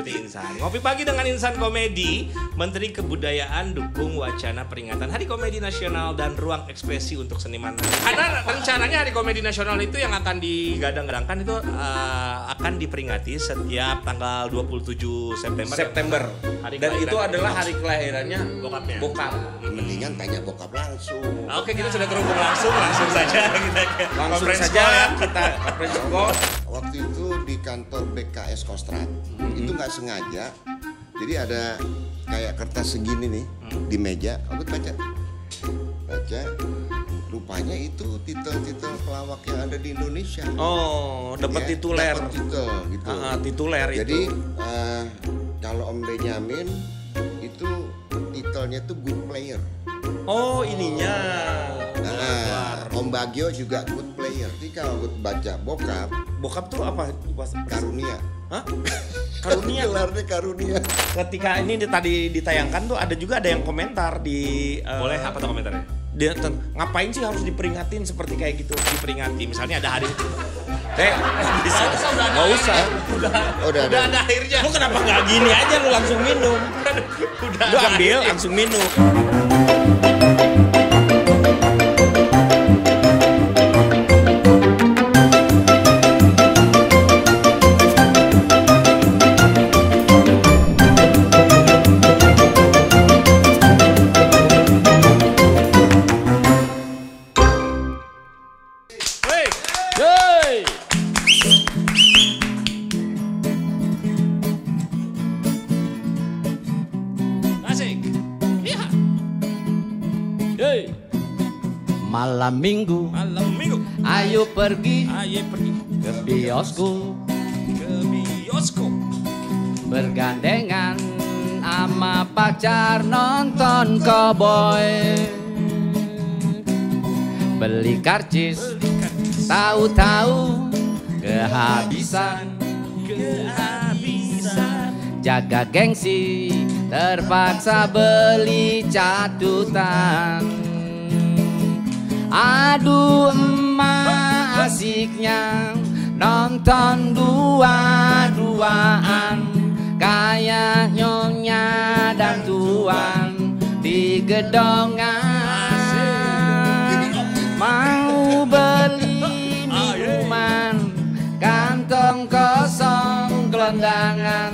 nih Insan. Ngopi pagi dengan Insan Komedi. Menteri Kebudayaan dukung wacana peringatan Hari Komedi Nasional dan ruang ekspresi untuk seniman. Karena rencananya Hari Komedi Nasional itu yang akan digadang-gadangkan itu akan diperingati setiap tanggal 27 September. Dan itu adalah hari kelahirannya bokapnya. Bokap. Mendingan tanya bokap langsung. Oke, kita sudah terhubung langsung saja kita Langsung conference saja call ya. kita conference call. Waktu itu di kantor BKS Kostrad, itu nggak sengaja. Jadi ada kayak kertas segini nih di meja. Aku baca, rupanya itu titel-titel pelawak yang ada di Indonesia. Oh, dapat Ya, tituler. dapat titel gitu. Tituler Jadi itu. kalau Om Benyamin itu titelnya tuh good player. Oh, ininya. Om Bagio juga good player. Jadi kalau gue baca Bokap tuh apa? Karunia. Hah? Karunia. Gelarnya Karunia. Ketika ini tadi ditayangkan tuh ada juga ada yang komentar di Boleh apa tuh komentarnya? Ngapain sih harus diperingatin seperti kayak gitu? Diperingati misalnya ada hari Bisa. Nggak usah. Udah ada akhirnya. Lu kenapa nggak gini aja lu langsung minum? Lu ambil langsung minum. Malam minggu, ayo pergi ke bioskop, bergandengan sama pacar nonton cowboy. Beli karcis, tahu-tahu kehabisan. Jaga gengsi, terpaksa beli catatan. Aduh emak asiknya nonton dua-duaan, kayak nyonya dan tuan di gedongan. Mau beli minuman, kantong kosong gelandangan,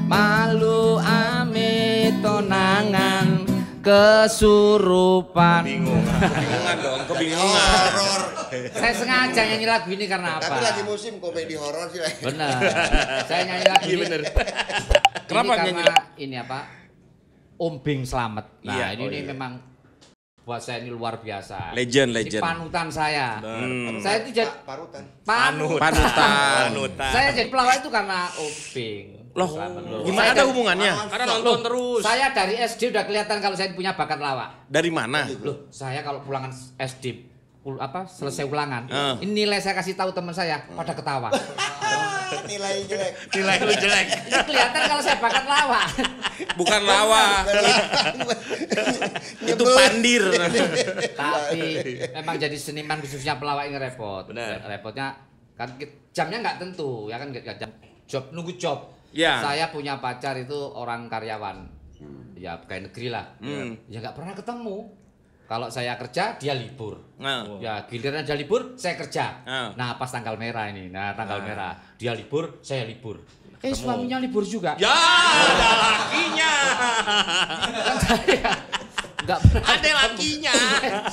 malu amit tonangan, kesurupan. Kebingungan dong, kebingungan. Horor. Saya sengaja nyanyi lagu ini karena apa? Tapi lagi musim komedi horor sih. Benar. Saya nyanyi lagu ini. Bener. Kenapa Kenapa karena ini apa? Ombing Slamet. Nah, Iya, ini memang buat saya ini luar biasa. Legend. Ini panutan saya. Saya itu jadi Parutan. Panutan. Saya jadi pelawak itu karena Ombing. Loh, Slamet. gimana ada hubungannya? Karena nonton terus. Saya dari SD udah kelihatan kalau saya punya bakat lawak. Dari mana? Loh, saya kalau pulangan SD selesai ulangan, ini nilai saya kasih tahu teman saya pada ketawa. Nilai jelek. Nilai lu jelek. Ini kelihatan kalau saya bakat lawak. Bukan lawak. Itu pandir. Tapi memang jadi seniman khususnya pelawak ini repot. Benar. Repotnya kan jamnya nggak tentu, ya kan nggak jam. Nunggu job. Ya. Saya punya pacar itu orang karyawan, ya pegawai negeri lah. Ya nggak pernah ketemu. Kalau saya kerja, dia libur. Ya giliran dia libur, saya kerja. Nah pas tanggal merah ini, tanggal merah, dia libur, saya libur. Suaminya libur juga. Ya, ada lakinya. Kan saya nggak pernah Ada ketemu. lakinya.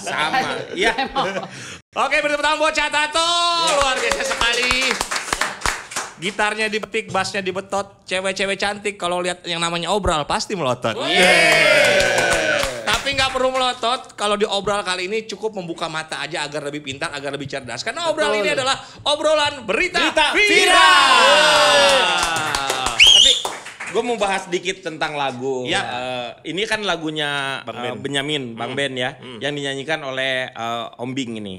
Sama. Iya. Oke, bertepuk tangan buat Catato. Luar biasa sekali. Gitarnya dipetik, bassnya dibetot, cewek-cewek cantik kalau lihat yang namanya obral pasti melotot. Tapi nggak perlu melotot, kalau di obral kali ini cukup membuka mata aja agar lebih pintar, agar lebih cerdas. Karena obral ini adalah obrolan berita viral. Tapi gue mau bahas sedikit tentang lagu. Ya. Ini kan lagunya Bang Ben. Benyamin, Bang Ben ya, yang dinyanyikan oleh Om Bing ini.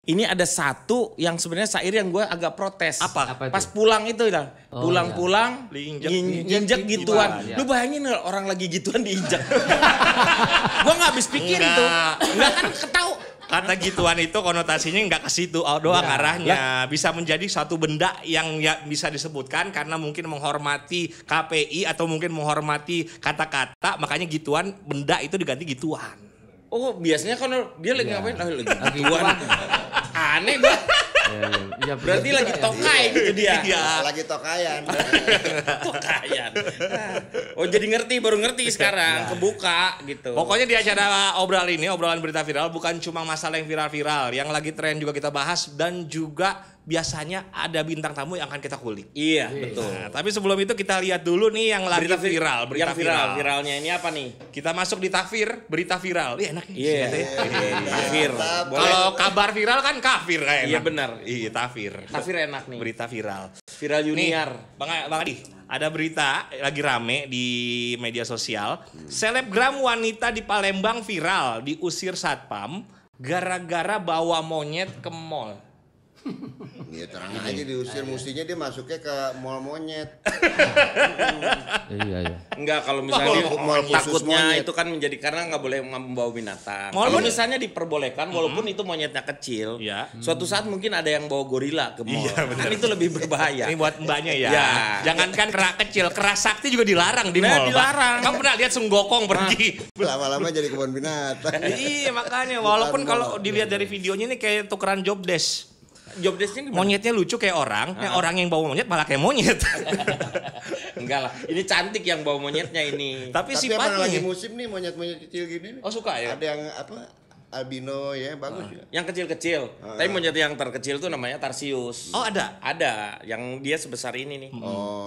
Ini ada satu yang sebenarnya syair yang gue agak protes. Apa? Apa itu? Pas pulang itu dah. Oh, Pulang-pulang nginjek gituan. Iya. Lu bayangin nggak orang lagi gituan diinjek. Gue nggak habis pikir Enggak. itu. Enggak kan kata gituan itu konotasinya nggak ke situ doang arahnya. Bisa menjadi suatu benda yang ya bisa disebutkan karena mungkin menghormati KPI atau mungkin menghormati kata-kata, makanya gituan benda itu diganti gituan. Oh, biasanya kalau dia lagi ngapain? Lagi gituan. Aneh gua. Ya, berarti lagi tokai gitu dia. Iya. Lagi tokayan. Tokayan. Oh, jadi baru ngerti sekarang, kebuka gitu. Pokoknya di acara obrolan berita viral bukan cuma masalah yang viral-viral, yang lagi tren juga kita bahas dan juga biasanya ada bintang tamu yang akan kita kulik. Iya, betul. Nah, tapi sebelum itu kita lihat dulu nih yang lagi viral, berita viral. Viralnya ini apa nih? Kita masuk di takfir, berita viral. Iya enak nih. Iya. Takfir. Kalau kabar viral kan kafir kayak. Iya benar. Iya, takfir. Takfir enak nih. Berita viral. Viral junior. Nih, Bang Adi, ada berita lagi rame di media sosial. Selebgram wanita di Palembang viral diusir satpam gara-gara bawa monyet ke mall. Ya terang aja diusir, mestinya dia masuknya ke mall monyet. Iya. Enggak, kalau misalnya mall khusus takutnya monyet. itu kan menjadi karena nggak boleh membawa binatang. Mall Kalau monyet. misalnya diperbolehkan walaupun itu monyetnya kecil, Iya. suatu saat mungkin ada yang bawa gorila ke mall. Iya, benar. Kan itu lebih berbahaya. Ini buat mbaknya ya. Ya. Jangankan kera kecil, kera sakti juga dilarang di Nah, mall. Pak. dilarang. Kamu pernah lihat Sunggokong pergi? Lama-lama jadi kebun binatang. Iya makanya, walaupun kalau dilihat dari videonya ini kayak tukeran job desk. Job desk-nya gimana? Monyetnya lucu kayak orang, orang yang bawa monyet malah kayak monyet. Enggak lah, ini cantik yang bawa monyetnya ini. Tapi Tapi emang lagi sifatnya. musim nih monyet-monyet kecil gini nih. Oh suka ya? Ada yang albino ya, bagus ya. Yang kecil-kecil. Tapi monyet yang terkecil tuh namanya Tarsius. Oh ada? Ada, yang dia sebesar ini nih.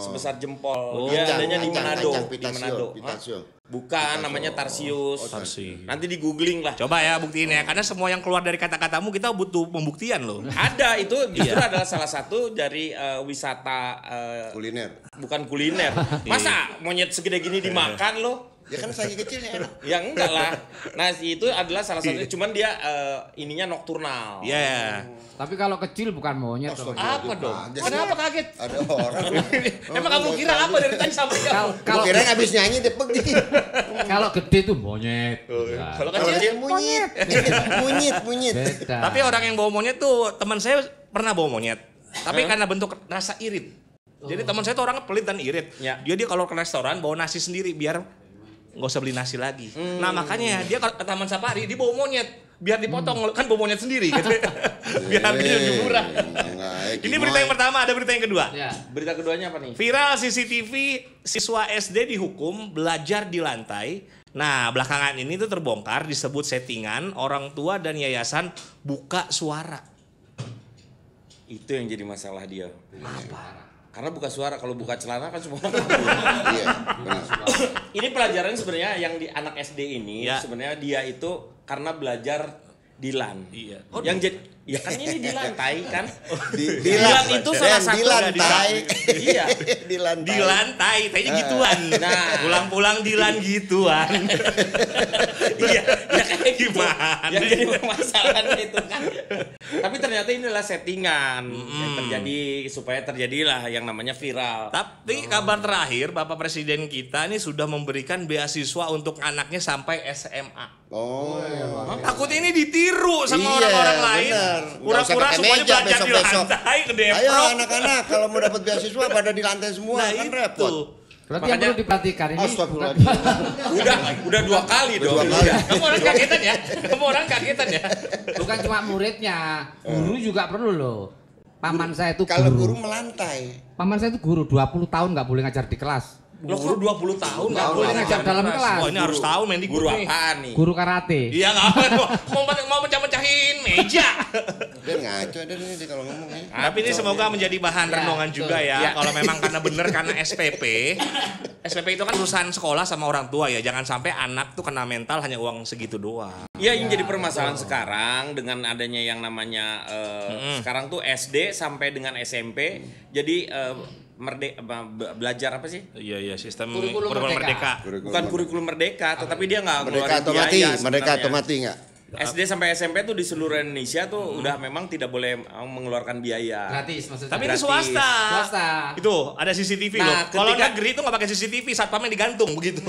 Sebesar jempol. Oh. Dia Ancang, adanya di ancang, Manado. ancang, Di pitasio, Manado. pitasio. Hah? Bukan, namanya Tarsius. Tarsius. Nanti di googling lah. Coba ya buktiin ya, karena semua yang keluar dari kata-katamu kita butuh pembuktian loh. Ada, itu justru adalah salah satu dari wisata Kuliner. bukan kuliner. Masa monyet segede gini dimakan loh? Ya kan saking kecilnya enak. Ya enggak lah. Nah itu adalah salah satu, cuman dia ininya nokturnal. Iya. Tapi kalau kecil bukan monyet. Apa dong? Kaget. Kenapa kaget? Ada orang. Emang kamu kira apa dari tadi sampai Kalau Kalau kira habis nyanyi depek nih. kalau gede tuh monyet. Ya, Kalau Kalau kecil. kecil monyet. Monyet. beda. Tapi orang yang bawa monyet tuh teman saya pernah bawa monyet. Tapi karena bentuk rasa irit. Jadi teman saya tuh orangnya pelit dan irit. Ya. Dia kalau ke restoran bawa nasi sendiri biar nggak usah beli nasi lagi. Nah makanya dia kalau ke Taman Safari dia bawa monyet biar dipotong kan bawa monyet sendiri gitu. Biar harganya lebih murah. Ini berita yang pertama, ada berita yang kedua. Ya. Berita keduanya apa nih? Viral CCTV siswa SD dihukum belajar di lantai. Nah, belakangan ini tuh terbongkar disebut settingan orang tua dan yayasan buka suara. Itu yang jadi masalah dia. Apa? Karena buka suara, kalau buka celana kan semua orang tahu. Iya, benar. Ini pelajaran sebenarnya yang di anak SD ini Ya. sebenarnya dia itu karena belajar di LAN. Iya. Yang jadi ya kan ini di lantai kan. Di LAN itu salah satu di lantai. Iya. Di lantai. Di lantai, kayaknya gituan. Nah. Pulang-pulang di lan gituan. Iya, ya kayak gitu. Gimana? Yang jadi permasalahan itu kan. Tapi ternyata ini adalah settingan yang terjadi supaya terjadilah yang namanya viral. Tapi kabar terakhir Bapak Presiden kita ini sudah memberikan beasiswa untuk anaknya sampai SMA. Oh. Takutnya ini ditiru sama Iya, orang-orang lain. bener. Pura-pura Nggak usah pakai semuanya meja belajar di besok-besok. lantai, ke Ayo Depro. anak-anak kalau mau dapat beasiswa pada di lantai semua Nah kan itu. repot. Berarti yang perlu diperhatikan ini Astagfirullahaladzim. Udah 2 kali dong. Dua kali. Kamu orang kagetan ya? Kamu orang kagetan ya? bukan cuma muridnya, guru juga perlu loh. Paman saya itu Kalau guru guru. melantai. Paman saya itu guru 20 tahun nggak boleh ngajar di kelas. Loh kok 20 tahun Nggak boleh ngajar dalam kelas. Oh ini harus tahu Mendikbud Guru nih. apaan nih? Guru karate. Iya nggak mau mecah-mecahin meja. Dia ngaco dia nih kalau ngomong ya. Tapi ini semoga menjadi bahan Ya, renungan juga ya. Ya. Kalau memang karena bener karena SPP. SPP itu kan urusan sekolah sama orang tua ya. Jangan sampai anak tuh kena mental hanya uang segitu doang. Ya yang jadi permasalahan sekarang dengan adanya yang namanya sekarang tuh SD sampai dengan SMP jadi belajar apa sih? Iya sistem Kurikulum kurikulum merdeka. merdeka. Bukan kurikulum merdeka, tetapi dia nggak Merdeka ngeluarin atau mati, biaya merdeka atau sebenarnya. mati enggak? SD sampai SMP tuh di seluruh Indonesia tuh udah memang tidak boleh mengeluarkan biaya. Gratis maksudnya. Tapi ini Gratis. swasta. Swasta. Itu ada CCTV Nah, loh. Kalau ketika- negeri itu nggak pakai CCTV, satpamnya digantung begitu.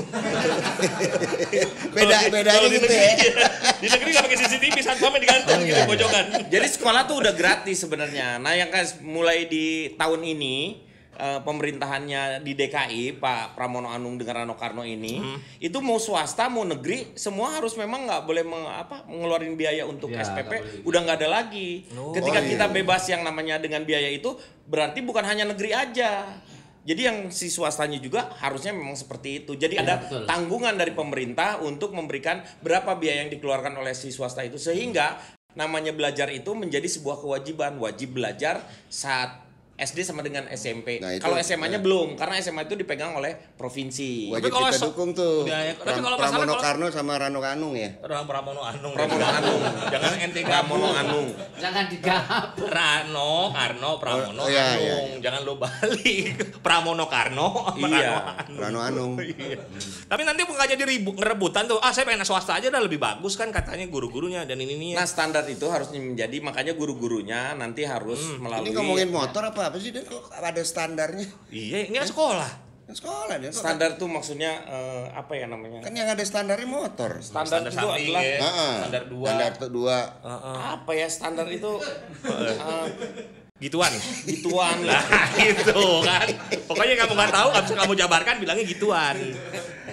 Bedanya Kalau di gitu negeri, ya. Di negeri nggak pakai CCTV, satpamnya digantung gitu pojokan. Jadi sekolah tuh udah gratis sebenarnya. Nah, yang mulai di tahun ini pemerintahannya di DKI Pak Pramono Anung dengan Rano Karno ini itu mau swasta mau negeri semua harus memang nggak boleh mengeluarin biaya untuk Ya, SPP nggak boleh. udah nggak ada lagi. Ketika kita bebas yang namanya dengan biaya itu berarti bukan hanya negeri aja. Jadi yang si swastanya juga harusnya memang seperti itu. Jadi ada betul. tanggungan dari pemerintah untuk memberikan berapa biaya yang dikeluarkan oleh si swasta itu sehingga namanya belajar itu menjadi sebuah kewajiban, wajib belajar saat SD sama dengan SMP. Nah, itu- Kalau SMA-nya belum, karena SMA itu dipegang oleh provinsi. Wajib kalau kita dukung tuh. Ya, tapi kalau masalah Pramono kalau- Karno sama Rano Kanung ya. Pramono Anung. Pramono Anung. Jangan ente Pramono gabung. Anung. Jangan digabung. Rano, Karno, Pramono, Oh, iya, Anung. iya. Jangan lo balik. Pramono Karno sama Iya, Rano Anung. Rano Anung. Iya. Tapi nanti bukan jadi ngerebutan tuh. Ah, saya pengen swasta aja udah lebih bagus kan katanya guru-gurunya dan ini. Nah, standar itu harusnya menjadi makanya guru-gurunya nanti harus melalui Ini ngomongin motor apa sih? Dan kok ada standarnya? Iya, ini kan sekolah. Kan sekolah dia. standar tuh maksudnya apa ya namanya? Kan yang ada standarnya motor. Standar itu samping adalah ya. Heeh. Standar 2. Standar 2. apa ya standar itu Gituan. gituan Nah, lah. itu kan. Pokoknya kamu nggak tahu, habis kamu jabarkan bilangnya gituan.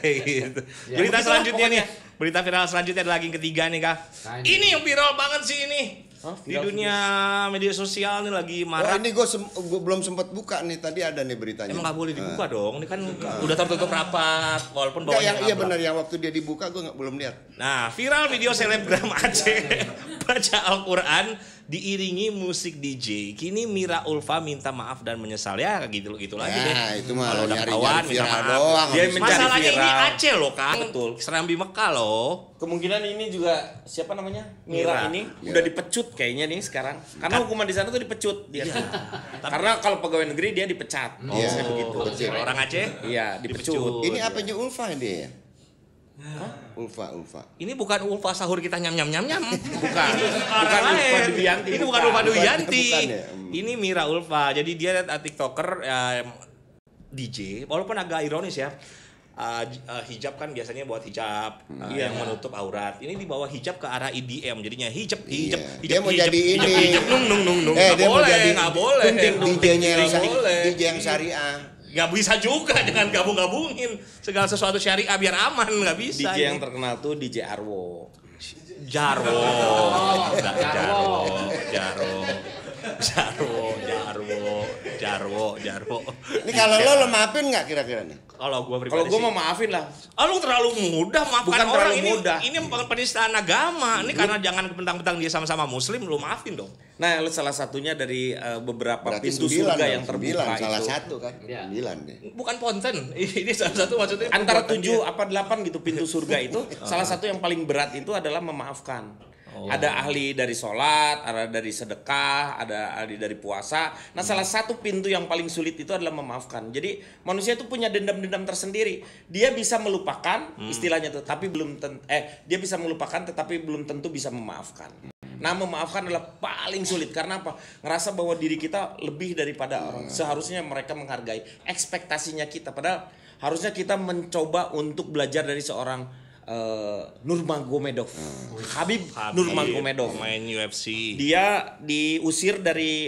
Gitu. Berita begitulah selanjutnya nih. pokoknya. Berita viral selanjutnya ada lagi yang ketiga nih, Kak. Nah, Ini yang viral banget sih ini. Hah, Di viral dunia media sosial nih lagi Oh, marak. ini gue belum sempat buka nih. Tadi ada nih beritanya. Emang nggak boleh dibuka dong. Ini kan udah tertutup rapat, walaupun Enggak, bawahnya yang iya nggak benar yang waktu dia dibuka gue belum lihat. Nah, viral video selebgram Aceh baca Al-Quran diiringi musik DJ. Kini Mira Ulfa minta maaf dan menyesal ya gitu lagi deh. Ya, itu mah Kalau udah nyari ketahuan minta viral maaf. doang. Dia mencari Masalahnya ini viral. Aceh loh, Kang. Betul. Serambi Mekah loh. Kemungkinan ini juga siapa namanya? Mira ini Mira. udah dipecut kayaknya nih sekarang. Karena hukuman di sana tuh dipecut dia. Karena kalau pegawai negeri dia dipecat. Iya, Biasanya begitu. betul. Kalau orang Aceh Iya, dipecut. Ini apanya Ulfa dia ya? Ulfa. ini bukan Ulfa sahur kita nyam. Bukan. Ini Bukan orang Ulfa lain. Dwiyanti, Ini bukan bukan. Ulfa Dwiyanti. Bukan ya? Ini Mira Ulfa. Jadi dia TikToker DJ. Walaupun agak ironis ya. Hijab kan biasanya buat hijab yang menutup aurat. Ini dibawa hijab ke arah EDM, jadinya hijab. Iya. Dia mau jadi ini. hijab, nung. Dia mau jadi Nggak boleh. DJ-nya yang Nggak boleh. DJ yang syariah. Nggak bisa juga dengan gabung-gabungin segala sesuatu syariah biar aman, nggak bisa. DJ yang ini. terkenal tuh DJ Arwo. Jarwo. Jarwo. Ini kalau lo maafin nggak kira-kira nih? Kalau gua pribadi Kalau gue sih- mau maafin lah. Ah, lu terlalu mudah maafkan Bukan orang terlalu ini. mudah. Ini penistaan agama. Ini karena jangan bentang-bentang dia sama-sama muslim, lu maafin dong. Nah, salah satunya dari beberapa Berarti pintu 9 surga dong, yang terbuka 9, salah itu. satu kan? Iya. 9 deh. Bukan ponten. Ini salah satu maksudnya Antara perbuatan 7 dia. apa 8 gitu pintu surga itu salah satu yang paling berat itu adalah memaafkan. Ada ahli dari sholat, ada dari sedekah, ada ahli dari puasa. Nah, salah satu pintu yang paling sulit itu adalah memaafkan. Jadi manusia itu punya dendam-dendam tersendiri. Dia bisa melupakan istilahnya tuh, tapi dia bisa melupakan tetapi belum tentu bisa memaafkan. Nah, memaafkan adalah paling sulit karena apa? Ngerasa bahwa diri kita lebih daripada orang. Seharusnya mereka menghargai ekspektasinya kita. Padahal harusnya kita mencoba untuk belajar dari seorang Nurmagomedov. Habib Nurmagomedov. Main UFC. Dia diusir dari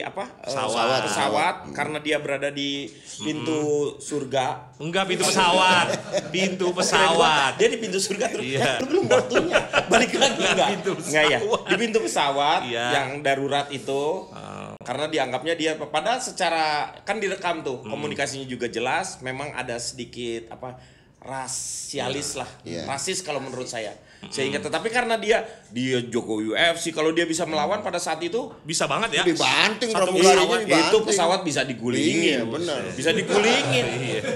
pesawat karena dia berada di pintu surga. Enggak pintu pesawat. Pintu pesawat. Dia di pintu surga terus. Iya. Lu belum waktunya. Balik lagi enggak? Pintu Enggak ya. pesawat. Di pintu pesawat Iya. yang darurat itu. Karena dianggapnya dia padahal secara kan direkam tuh, komunikasinya juga jelas, memang ada sedikit rasialis lah. Iya. Rasis kalau menurut saya. Sehingga tetapi karena dia Joko UFC kalau dia bisa melawan pada saat itu Bisa banget ya. Dibanting Satu pramugarinya pesawat dibanting. itu pesawat bisa digulingin. Iya, benar. Bisa digulingin.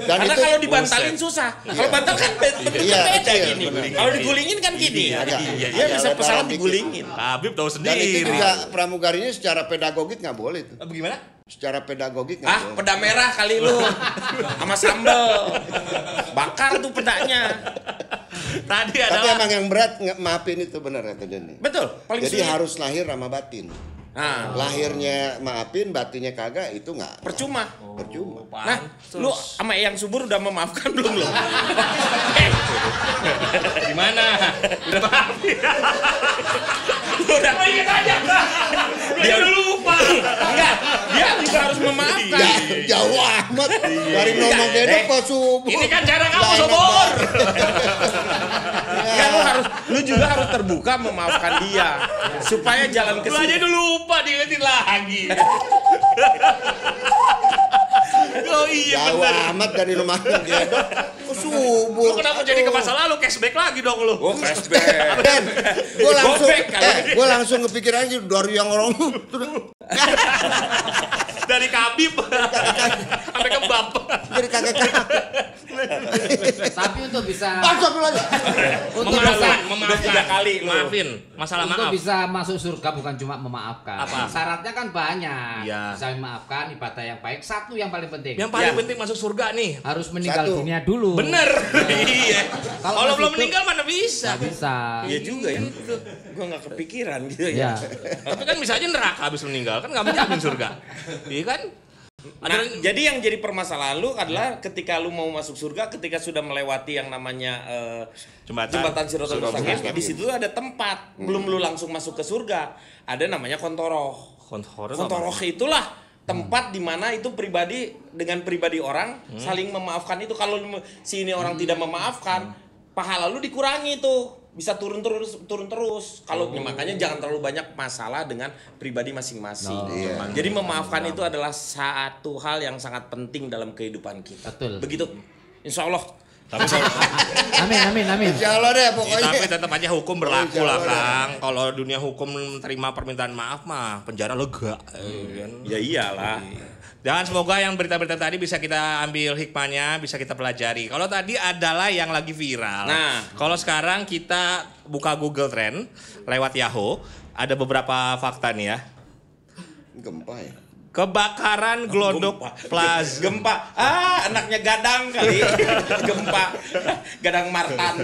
Dan Karena itu- kalau dibantalin susah. Kalau bantal kan Iya, beda iya, gini. benar. Kalau digulingin kan gini. Iya, Dia iya, bisa iya, pesawat dikit. digulingin. Habib tahu Dan itu sendiri. juga pramugarinya secara pedagogik nggak boleh tuh. Bagaimana? Secara pedagogik nggak boleh. Peda merah kali lu sama sambel. Bakar tuh pedanya. Tadi Tapi adalah emang yang berat maafin itu benar kata Joni. Betul, paling Jadi sulit. harus lahir sama batin. Nah, Lahirnya maafin, batinnya kagak itu nggak percuma. percuma. Nah, lu sama yang subur udah memaafkan belum lu? gimana? Udah maafin. Lu udah Ingat aja. Dia udah lupa. enggak, dia juga harus memaafkan. Jauh amat dari ngomong kayak itu pas subuh. Ini kan cara kamu Nggak enak sobor. banget. Enggak, lu juga harus terbuka memaafkan dia supaya jalan ke Lu aja udah lupa diingetin lagi. Oh iya Jauh bener. amat dari rumah dia. Kok subuh. Lu kenapa jadi ke masa lalu? Cashback lagi dong lu. Oh, cashback. Dan gue langsung, Gopek kali. gue langsung kepikiran aja dari yang orang Dari Kabib sampai ke Bab. jadi kakek. Tapi untuk bisa Masuk lagi. untuk bisa Udah 3 kali lu. Maafin. Masalah untuk maaf. bisa masuk surga bukan cuma memaafkan. Apa? Syaratnya kan banyak. Iya. Bisa memaafkan, ibadah yang baik. Satu yang paling penting. Yang paling Ya. penting masuk surga nih. Harus meninggal Satu. dunia dulu. Bener. Iya. Kalau Kalau masih belum hidup, meninggal mana bisa. Nggak bisa. Iya juga ya. Gua nggak kepikiran gitu ya. Ya. Tapi kan bisa aja neraka habis meninggal kan nggak menjamin surga. Iya kan? Nah, jadi yang jadi permasalahan lu adalah ketika lu mau masuk surga, ketika sudah melewati yang namanya jembatan Siratul Mustaqim, di situ ada tempat. Belum lu langsung masuk ke surga, ada namanya kontoroh. Kontoroh itulah tempat di mana itu pribadi dengan pribadi orang saling memaafkan itu. Kalau si ini orang tidak memaafkan, pahala lu dikurangi tuh. Bisa turun terus. Kalau makanya jangan terlalu banyak masalah dengan pribadi masing-masing. Iya. Jadi memaafkan itu adalah satu hal yang sangat penting dalam kehidupan kita. Betul. Begitu. Insya Allah. Tapi Amin. Insya Allah deh Ya, pokoknya. tapi tetap aja hukum berlaku Oh, lah insya Allah. Kang. Kalau dunia hukum terima permintaan maaf mah penjara lega. Kan? Ya iyalah. Dan semoga yang berita-berita tadi bisa kita ambil hikmahnya, bisa kita pelajari. Kalau tadi adalah yang lagi viral. Nah. Kalau sekarang kita buka Google Trend lewat Yahoo, ada beberapa fakta nih ya. Gempa ya. Kebakaran Glodok Plaza. Gempa. Anaknya Gadang kali. Gempa. Gadang Martan.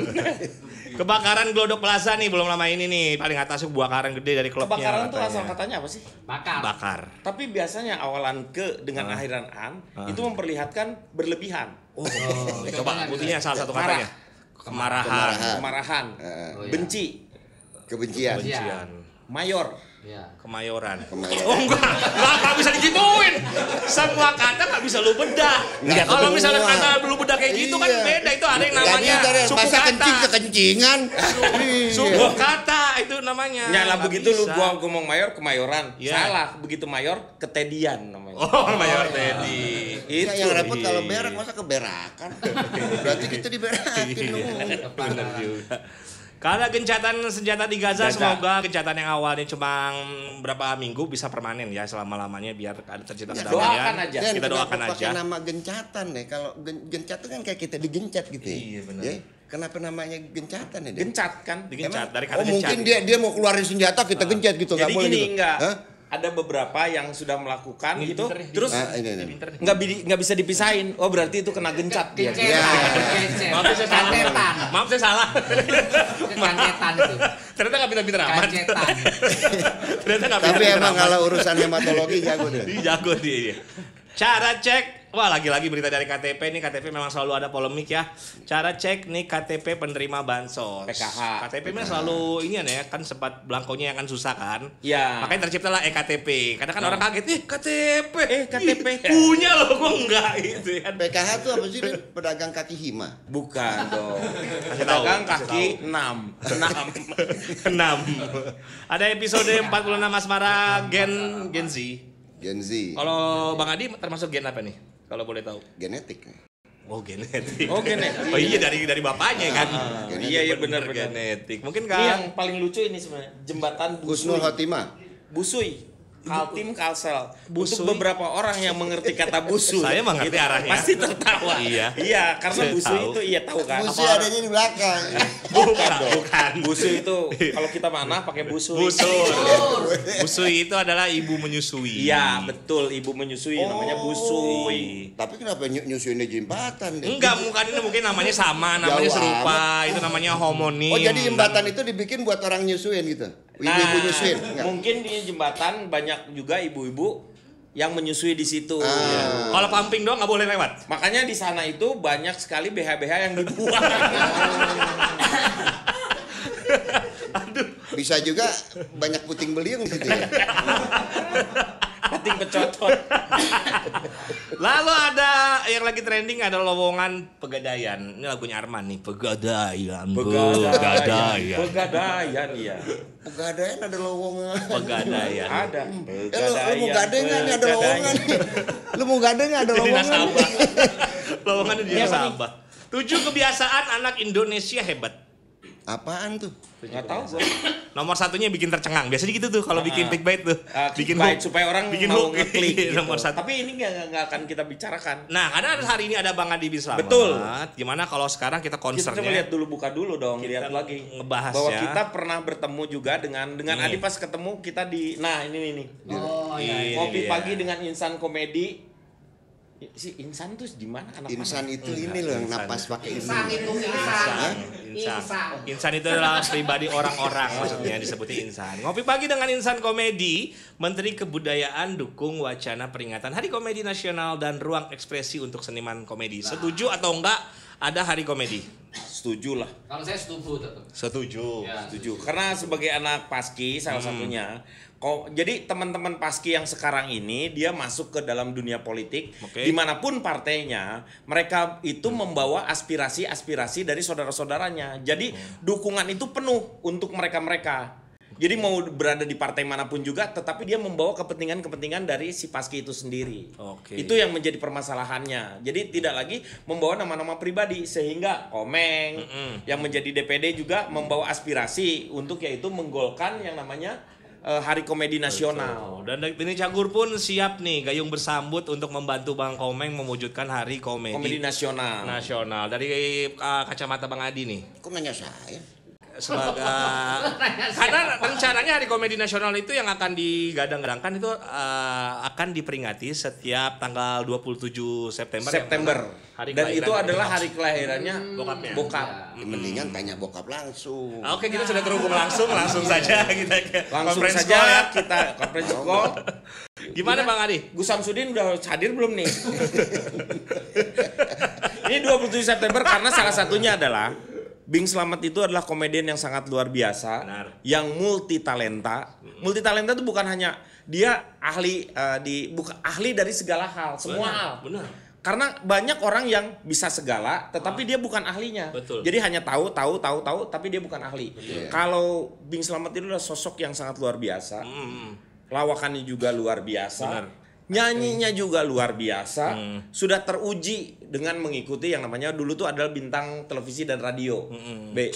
Kebakaran Glodok Plaza nih belum lama ini nih. Paling atas kebakaran gede dari klubnya. Kebakaran itu katanya. asal katanya apa sih? Bakar. Tapi biasanya awalan ke dengan akhiran an itu memperlihatkan berlebihan. Coba buktinya salah satu Marah. katanya. Kemarahan. Kemarahan. Oh, iya. Benci. Kebencian. Kebencian. Mayor. Ya. Kemayoran. Kemayoran. Oh enggak bisa digituin. Semua kata nggak bisa lu bedah. Nggak Kalau semua. misalnya kata lu bedah kayak gitu kan Iya. beda. Itu ada yang namanya Jadi suku masa kencing kata. kekencingan. Suku Iya. kata itu namanya. Nyala Nggak begitu lu bisa. gua ngomong mayor kemayoran. Iya. Salah, begitu mayor ketedian namanya. Oh, mayor Teddy. Ya, yang repot Iya. kalau berak masa keberakan. Berarti kita diberakin dong. Bener juga. Karena gencatan senjata di Gaza, semoga gencatan yang awalnya cuma berapa minggu bisa permanen ya selama-lamanya biar ada tercipta Ya, kedamaian. doakan aja. Dan Kita doakan kenapa pakai aja. nama gencatan nih? Kalau gencatan kan kayak kita digencet gitu ya. Iya, benar. Ya, kenapa namanya gencatan ya? Den? Gencat kan? Digencet dari kata Oh mungkin gencet. dia mau keluarin senjata kita gencet gitu nggak Jadi boleh gini gitu. enggak. Hah? Ada beberapa yang sudah melakukan Ini gitu, pinter nih, terus Nah, ini. nggak bisa dipisahin. Oh berarti itu kena gencat dia. Kencet. Ya. Kencet. Maaf saya salah. Kancetan. Maaf saya salah. Kancetan itu. Ternyata nggak pintar-pintar amat. Kancetan. Ternyata nggak Tapi pintar-pintar emang amat. kalau urusan hematologi jago deh. Dia jago dia. Cara cek, wah lagi-lagi berita dari KTP nih, KTP memang selalu ada polemik ya. Cara cek nih KTP penerima bansos. PKH. KTP memang selalu ini ya, kan sempat belangkonya yang kan susah kan. Iya. Makanya terciptalah eKTP. Kadang kan orang kaget, KTP. KTP. Ih, punya loh, gua enggak gitu kan. PKH itu apa sih? Den? Pedagang kaki hima. Bukan dong. Kasih tahu, Pedagang kasih kaki tahu. 6. 6. Ada episode 46 Asmara Gen Z. Gen Z. Kalau Bang Adi termasuk gen apa nih? Kalau boleh tahu. Genetik. Oh genetik. Oh, genetik. Oh iya dari bapaknya kan. Iya benar. Genetik. Mungkin Ini yang kan paling lucu ini sebenarnya jembatan Husnul Busui. Khotimah. Busui. Kaltim, Kalsel. Busui. Untuk beberapa orang yang mengerti kata busui, Saya mengerti arahnya. pasti tertawa. Iya. Karena Saya busui tahu. itu tahu kan. Busui adanya di belakang. Bukan dong. Bukan. Busui itu kalau kita mana pakai busui. Busui itu adalah ibu menyusui. Iya, betul. Ibu menyusui namanya busui. Tapi kenapa nyusuin di jembatan? deh? Enggak, mungkin namanya sama, namanya Jauh serupa, itu namanya homonim. Oh, jadi jembatan itu dibikin buat orang nyusuin gitu? Ibu-ibu nyusuin? Enggak? Mungkin di jembatan banyak juga ibu-ibu yang menyusui di situ. Kalau pumping doang nggak boleh lewat. Makanya di sana itu banyak sekali BH-BH yang dibuang. Bisa juga banyak puting beliung gitu ya. Puting pecocot. Lalu ada yang lagi trending ada lowongan Pegadaian. Ini lagunya Arman nih, Pegadaian. Pegadaian, iya. Pegadaian ada lowongan. Pegadaian. Ada. Lu mau gadeng nggak nih ada lowongan? Lu mau gadeng nggak ada Di lowongan? nasabah. Lowongannya di nasabah. 7 kebiasaan anak Indonesia hebat. Apaan tuh? Nggak tahu gua. Nomor satunya bikin tercengang. Biasanya gitu tuh kalau bikin clickbait tuh. Bikin Clickbait, hook. supaya orang bikin mau hook. ngeklik gitu. Nomor satu. Tapi ini nggak akan kita bicarakan. Nah, karena hari ini ada Bang Adi bin Slamet. Betul. Gimana kalau sekarang kita Kita coba concernnya lihat dulu, buka dulu dong, lihat lagi ngebahas bahwa ya. kita pernah bertemu juga dengan Nih. Adi pas ketemu kita di ini nih. Oh Ini Ngopi dia. pagi dengan Insan Komedi. Si Insan tuh di mana anak Insan mana? itu ini loh yang Insan. napas pakai ini. Insan itu insan. Insan itu adalah pribadi orang-orang, maksudnya disebutnya Insan. Ngopi pagi dengan Insan Komedi, Menteri Kebudayaan dukung wacana peringatan Hari Komedi Nasional dan ruang ekspresi untuk seniman komedi. Setuju atau enggak ada Hari Komedi? Setuju lah. Kalau saya setuju tetap. Setuju. Ya. Setuju. Karena sebagai anak Paski salah satunya. Jadi teman-teman Paski yang sekarang ini dia masuk ke dalam dunia politik, Oke. dimanapun partainya, mereka itu membawa aspirasi-aspirasi dari saudara-saudaranya. Jadi dukungan itu penuh untuk mereka-mereka. Jadi mau berada di partai manapun juga, tetapi dia membawa kepentingan-kepentingan dari si Paski itu sendiri. Oke. Itu yang menjadi permasalahannya. Jadi tidak lagi membawa nama-nama pribadi, sehingga Komeng yang menjadi DPD juga membawa aspirasi untuk yaitu menggolkan yang namanya Hari Komedi Nasional. Dan ini Cagur pun siap nih gayung bersambut untuk membantu Bang Komeng mewujudkan Hari Komedi Komedi Nasional. Nasional. Dari kacamata Bang Adi nih. Kok nanya saya? Sebagai karena rencananya Hari Komedi Nasional itu yang akan digadang-gadangkan itu akan diperingati setiap tanggal 27 September. Hari Dan itu kelahiran adalah bokap. hari kelahirannya Bokapnya. bokap. Mendingan tanya bokap langsung. Oke, kita sudah terhubung langsung saja kita ke Langsung conference saja call ya. kita conference call. Gimana Bang Adi? Gus Samsudin udah hadir belum nih? Ini 27 September karena salah satunya adalah Bing Slamet itu adalah komedian yang sangat luar biasa, Benar. yang multi talenta. Multi talenta itu bukan hanya dia ahli bukan ahli dari segala hal, semua hal. Benar. Karena banyak orang yang bisa segala, tetapi dia bukan ahlinya. Betul. Jadi hanya tahu, tapi dia bukan ahli. Kalau Bing Slamet itu adalah sosok yang sangat luar biasa. Lawakannya juga luar biasa. Benar. Nyanyinya juga luar biasa. Sudah teruji dengan mengikuti yang namanya dulu tuh adalah bintang televisi dan radio.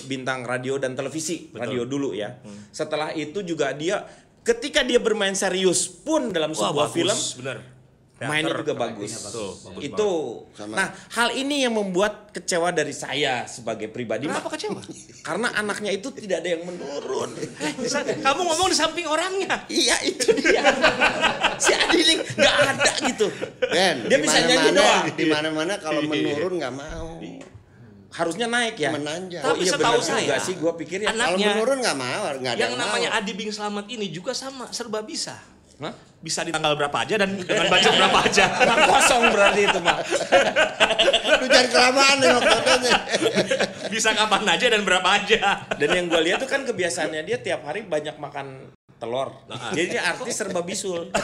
Bintang radio dan televisi. Betul. Radio dulu ya. Setelah itu juga dia ketika dia bermain serius pun dalam sebuah film, Benar. mainnya Teater. juga bagus. Betul, bagus Itu. Sama. Nah, hal ini yang membuat kecewa dari saya sebagai pribadi. Kenapa kecewa? Karena anaknya itu tidak ada yang menurun. Kamu ngomong di samping orangnya. Iya, itu dia. Si Adi ini nggak ada gitu. Ben, Dia bisa nyanyi doang. Di mana-mana kalau menurun nggak mau. Harusnya naik ya. Menanjak. Oh Tapi iya setahu benar juga saya, sih, gua pikir ya. anak- Kalau Anaknya- menurun nggak mau, nggak ada Yang yang namanya mau. Adi Bing Slamet ini juga sama, serba bisa. Hah? Bisa di tanggal berapa aja dan dengan budget berapa aja. Emang kosong berarti itu mah. Lu jangan kelamaan nih waktunya. Bisa kapan aja dan berapa aja. Dan yang gue lihat tuh kan kebiasaannya dia tiap hari banyak makan telur. Jadi dia artis serba bisul.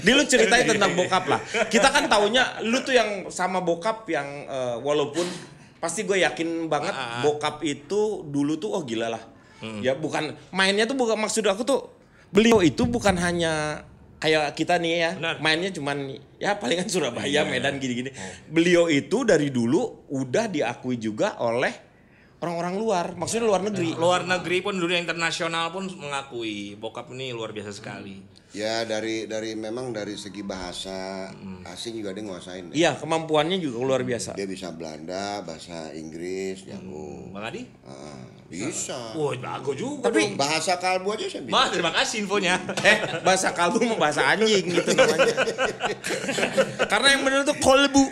Dia lu ceritain tentang bokap lah. Kita kan taunya lu tuh yang sama bokap yang walaupun pasti gue yakin banget bokap itu dulu tuh gila lah. Ya bukan mainnya tuh bukan, maksud aku tuh beliau itu bukan hanya kayak kita nih ya. Benar. Mainnya cuman ya palingan Surabaya, Medan gini-gini. Beliau itu dari dulu udah diakui juga oleh orang-orang luar, maksudnya luar negeri. Luar negeri pun, dunia internasional pun mengakui bokap ini luar biasa sekali. Ya dari memang dari segi bahasa asing juga dia nguasain. Iya, kemampuannya juga luar biasa. Dia bisa Belanda, bahasa Inggris, jago. Bang Adi? Bisa. Wah, bagus juga. Tapi Bahasa kalbu aja saya bisa. Mas, terima kasih infonya. bahasa kalbu sama bahasa anjing gitu namanya. Karena yang benar tuh kolbu.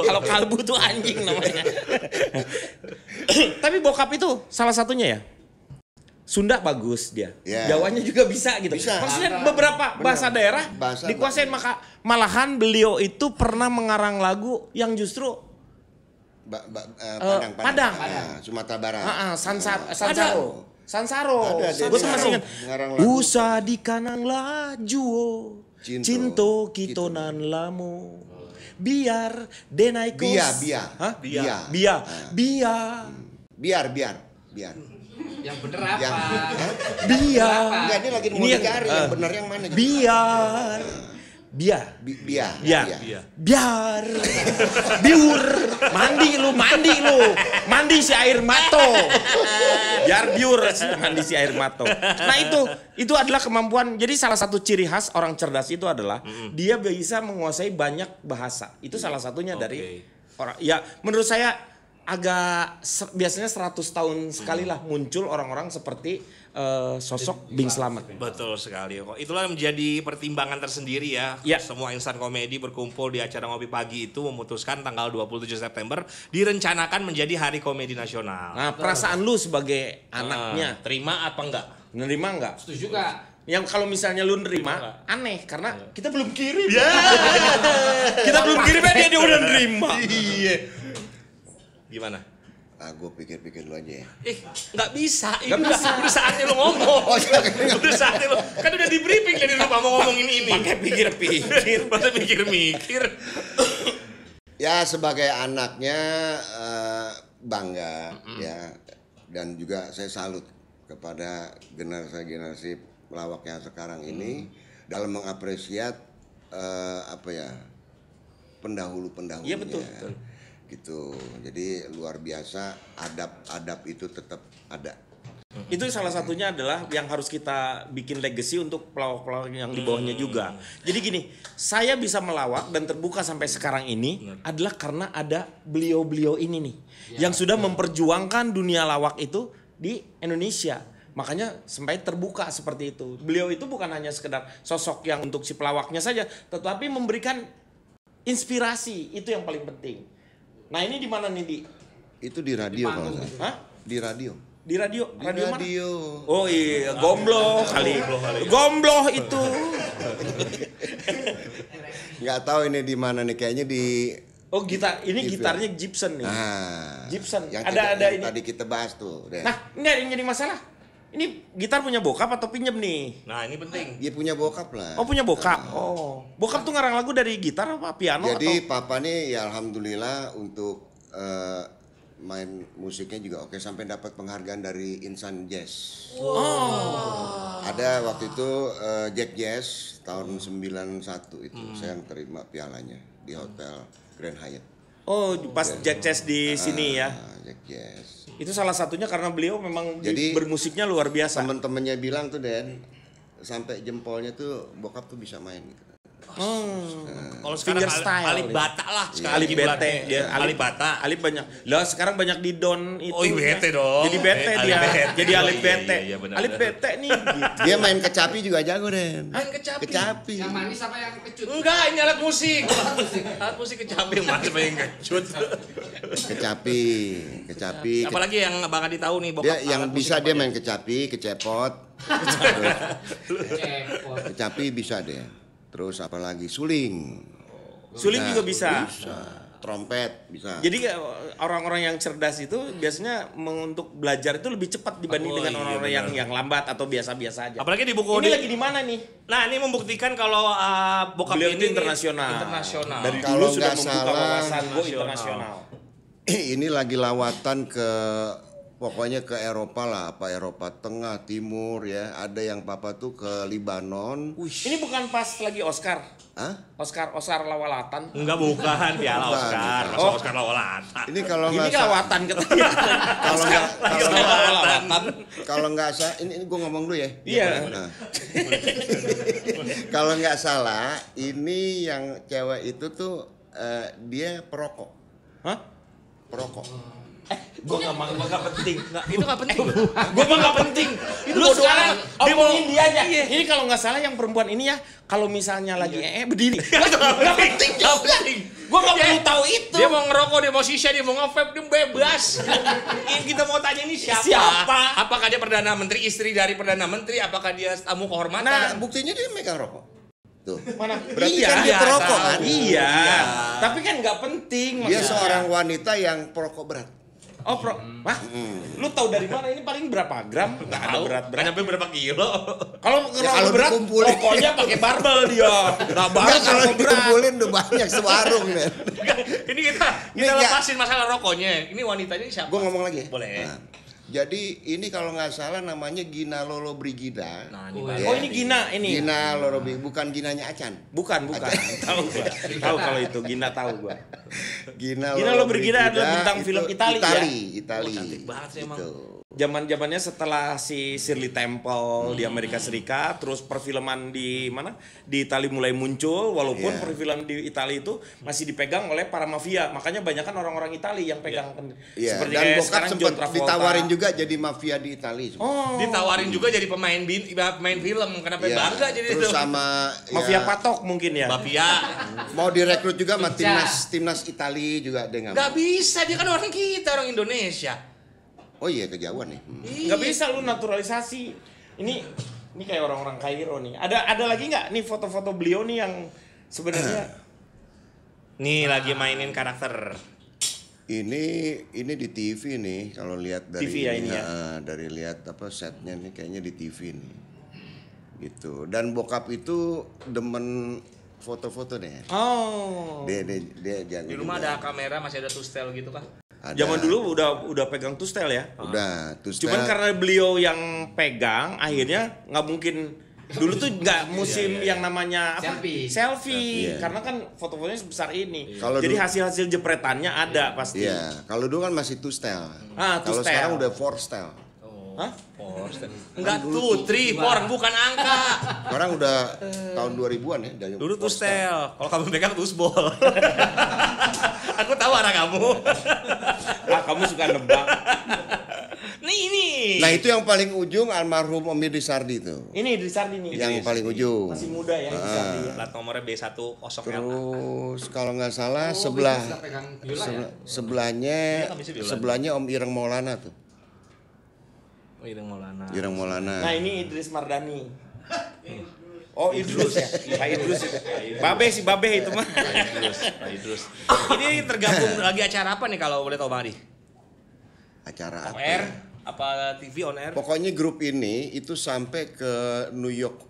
Kalau kalbu tuh anjing namanya. Tapi bokap itu salah satunya ya. Sunda bagus dia. Yeah. Jawanya juga bisa gitu. Bisa. Maksudnya beberapa bahasa daerah dikuasain, malahan beliau itu pernah mengarang lagu yang justru Padang. Sumatera Barat. Sansaro. Gue masih ingat. Usa di kanang laju, cinto kitonan lamo. Biar denaikos. Biar. Yang bener apa? Biar. Enggak, ini lagi mau dicari yang benar yang mana. Biar. Biur. Mandi si air mato. Biar biur mandi si air mato. Nah itu adalah kemampuan. Jadi salah satu ciri khas orang cerdas itu adalah dia bisa menguasai banyak bahasa. Itu salah satunya dari orang. Ya menurut saya biasanya 100 tahun sekali lah muncul orang-orang seperti sosok Bing Slamet. Betul sekali kok. Itulah yang menjadi pertimbangan tersendiri ya. Semua insan komedi berkumpul di acara Ngopi Pagi itu memutuskan tanggal 27 September direncanakan menjadi Hari Komedi Nasional. Nah, perasaan lu sebagai anaknya, terima apa enggak? Nerima enggak? Setuju juga. Yang kalau misalnya lu nerima, aneh karena kita belum kirim. Kita belum kirim dia udah nerima. Iya. Gimana? Gue pikir-pikir dulu aja ya. Nggak bisa. Udah saatnya lo ngomong. Udah saatnya lo. Kan udah di briefing jadi lupa mau ngomongin ini. Pakai pikir-pikir. Pakai mikir-mikir. Ya sebagai anaknya bangga ya. Dan juga saya salut kepada generasi pelawak yang sekarang ini dalam mengapresiasi pendahulu-pendahulunya. Iya betul. Gitu. Jadi luar biasa, adab itu tetap ada. Itu salah satunya adalah yang harus kita bikin legacy untuk pelawak-pelawak yang di bawahnya juga. Jadi gini, saya bisa melawak dan terbuka sampai sekarang ini adalah karena ada beliau-beliau ini nih yang sudah memperjuangkan dunia lawak itu di Indonesia. Makanya sampai terbuka seperti itu. Beliau itu bukan hanya sekedar sosok yang untuk si pelawaknya saja, tetapi memberikan inspirasi, itu yang paling penting. Nah ini di mana nih Di? Itu di radio kalau saya. Hah? Di radio. Di radio? Radio mana? Oh iya, Gombloh kali. Gombloh itu. Nggak tahu ini di mana nih, kayaknya di. Oh gitar, ini gitarnya Gibson nih. Gibson. Yang ada ini. Tadi kita bahas tuh. Nah, enggak yang jadi masalah. Ini gitar punya bokap atau pinjem nih? Nah ini penting. Dia punya bokap lah. Oh punya bokap. Bokap tuh ngarang lagu dari gitar apa piano? Jadi papa nih ya alhamdulillah untuk main musiknya juga oke, sampai dapat penghargaan dari Insan Jazz. Ada waktu itu Jack Jazz tahun 91 itu saya yang terima pialanya di Hotel Grand Hyatt. Oh pas Jack Jazz di sini ya? Jack Jazz. Itu salah satunya karena beliau memang bermusiknya luar biasa. Temen-temennya bilang tuh Den, sampai jempolnya tuh bokap tuh bisa main gitu. Kalau sekarang Alip Bata lah sekarang. Alip Bete dia. Alip Bata. Alip banyak. Lah sekarang banyak di Don itu. Oh Bete dong. Jadi Bete dia. Jadi Alip Bete. Iya, Alip Bete nih gitu. Dia main kecapi juga jago Den. Main kecapi. Yang manis apa yang kecut? Enggak, ini alat musik. Alat musik kecapi mas main kecut. Kecapi. Apalagi yang Bang Adi tahu nih dia yang bisa dia main kecapi, kecepot. Kecapi bisa dia. Terus apalagi suling. Suling juga bisa. Trompet bisa. Jadi orang-orang yang cerdas itu biasanya untuk belajar itu lebih cepat dibanding dengan orang-orang yang lambat atau biasa-biasa aja. Apalagi di buku ini lagi di mana nih? Nah, ini membuktikan kalau bokap beliau ini internasional. Dari dulu sudah membuka wawasan internasional. Ini lagi lawatan ke pokoknya ke Eropa lah, apa Eropa Tengah, Timur ya. Ada yang papa tuh ke Libanon. Ini bukan pas lagi Oscar. Hah? Oscar lawalatan. Enggak, bukan piala Bukan, Oscar. bukan. Masa Oscar lawalata. Ini kalau Ini nggak salah, lawatan katanya. kalau nggak salah, ini gue ngomong dulu ya. Iya. Nah. Kalau nggak salah, ini yang cewek itu tuh dia perokok. Hah? Perokok. Gua nggak penting. Itu nggak penting. Gue mah nggak penting. Lu bodo sekarang amat. omongin dia aja. Ini kalau nggak salah yang perempuan ini ya, kalau misalnya lagi berdiri. Nggak penting juga. Gue nggak perlu tahu itu. Dia mau ngerokok, dia mau shisha, dia mau nge-vape, dia bebas. Yang kita mau tanya ini siapa? Apakah dia Perdana Menteri, istri dari Perdana Menteri? Apakah dia tamu kehormatan? Nah, buktinya dia megang rokok. Tuh. Mana? Berarti Iya, kan dia perokok kan? Iya. Tapi kan nggak penting. Dia maksudnya. seorang wanita yang perokok berat. Oh, Wah, lu tahu dari mana ini paling berapa gram? Nggak ada berat-berat. Nggak nyampe berapa kilo. Kalau kalau berat, dikumpulin. pokoknya pakai barbel dia. Nah, baru Enggak, kalau kalau berat. dikumpulin udah banyak sewarung nih. Ini kita Nggak. lepasin masalah rokoknya. Ini wanitanya siapa? Gue ngomong lagi. Boleh. Nah, jadi ini kalau nggak salah namanya Gina Lollobrigida. Nah, ini Oh, ini Gina ini. Gina Lollobrigida, bukan Ginanya Acan. Bukan. Tahu gua. Tahu kalau itu Gina tahu gua. Gina Lollobrigida adalah bintang film Itali ya? Itali. cantik banget sih emang. Gitu. Zaman-zamannya setelah si Shirley Temple di Amerika Serikat, terus perfilman di mana? Di Itali mulai muncul, walaupun Iya. perfilman di Itali itu masih dipegang oleh para mafia. Makanya banyak kan orang-orang Itali yang pegang. Iya, Seperti dan kayak bokap sekarang John sempat Travolta. ditawarin juga jadi mafia di Itali. Oh, Ditawarin juga jadi pemain film. Kenapa Iya. bangga jadi Terus itu? sama mafia ya, patok mungkin ya. Mafia. mau direkrut juga sama Jogja. timnas Itali juga dia Nggak bisa, dia kan orang kita, orang Indonesia. Oh iya, kejauhan nih. Nggak bisa lu naturalisasi. Ini kayak orang-orang Kairo nih. Ada lagi nggak nih foto-foto beliau nih yang sebenarnya Nih lagi mainin karakter. Ini di TV nih kalau lihat dari TV ya ini ya? dari lihat apa setnya nih kayaknya di TV nih. Gitu. Dan bokap itu demen foto-foto deh. Oh. Dia jago. Di rumah juga. ada kamera, masih ada tustel gitu kah? Ada. Zaman dulu udah pegang tustel ya. Udah, terus Cuman karena beliau yang pegang, akhirnya nggak mungkin. Dulu tuh nggak musim yang namanya apa? Selfie. Iya. Karena kan foto-fotonya sebesar ini. Kalau Jadi dulu- hasil-hasil jepretannya ada pasti. Iya, kalau dulu kan masih two-stel. Ah, Kalau two-stel. sekarang udah four-stel. Hah? Enggak tuh, 3, 4, bukan angka. Sekarang udah tahun 2000-an ya. dari Dulu four-stel. tustel. Kalau kamu pegang tusbol. Aku tahu arah kamu. Ah, kamu suka nebak. Nih ini. Nah, itu yang paling ujung almarhum Om Idris Sardi itu. Ini di Sardi nih. Yang paling ujung. Masih muda ya di Sardi ya. Plat nomornya B108. Terus kalau nggak salah Bisa sebelah pegang biola ya? sebelahnya Iya, kan bisa biola. sebelahnya Om Ireng Maulana tuh. Oh, Ireng Maulana. Ireng Maulana. Nah, ini Idris Mardani. Oh, Idrus ya. Pak Idrus itu. Babe si Babe itu mah. Pak Idrus. Ini tergabung lagi acara apa nih kalau boleh tahu Bang Adi? Acara On apa? air? ya? Apa TV on air? Pokoknya grup ini itu sampai ke New York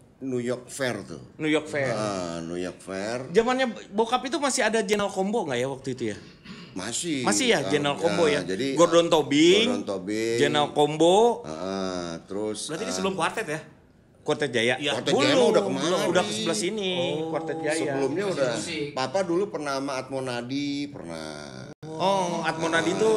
Fair tuh. New York Fair. New York Fair Zamannya bokap itu masih ada General Combo nggak ya waktu itu ya? masih. Masih ya General Combo ya. Jadi Gordon Tobing, General Combo, terus Berarti ini sebelum kuartet ya? Quartet Jaya. Iya. Quartet Jaya mah udah kemari. Udah ke sebelah sini, Quartet Jaya. sebelumnya udah. musik. Papa dulu pernah sama Atmonadi, pernah. Oh, Atmonadi itu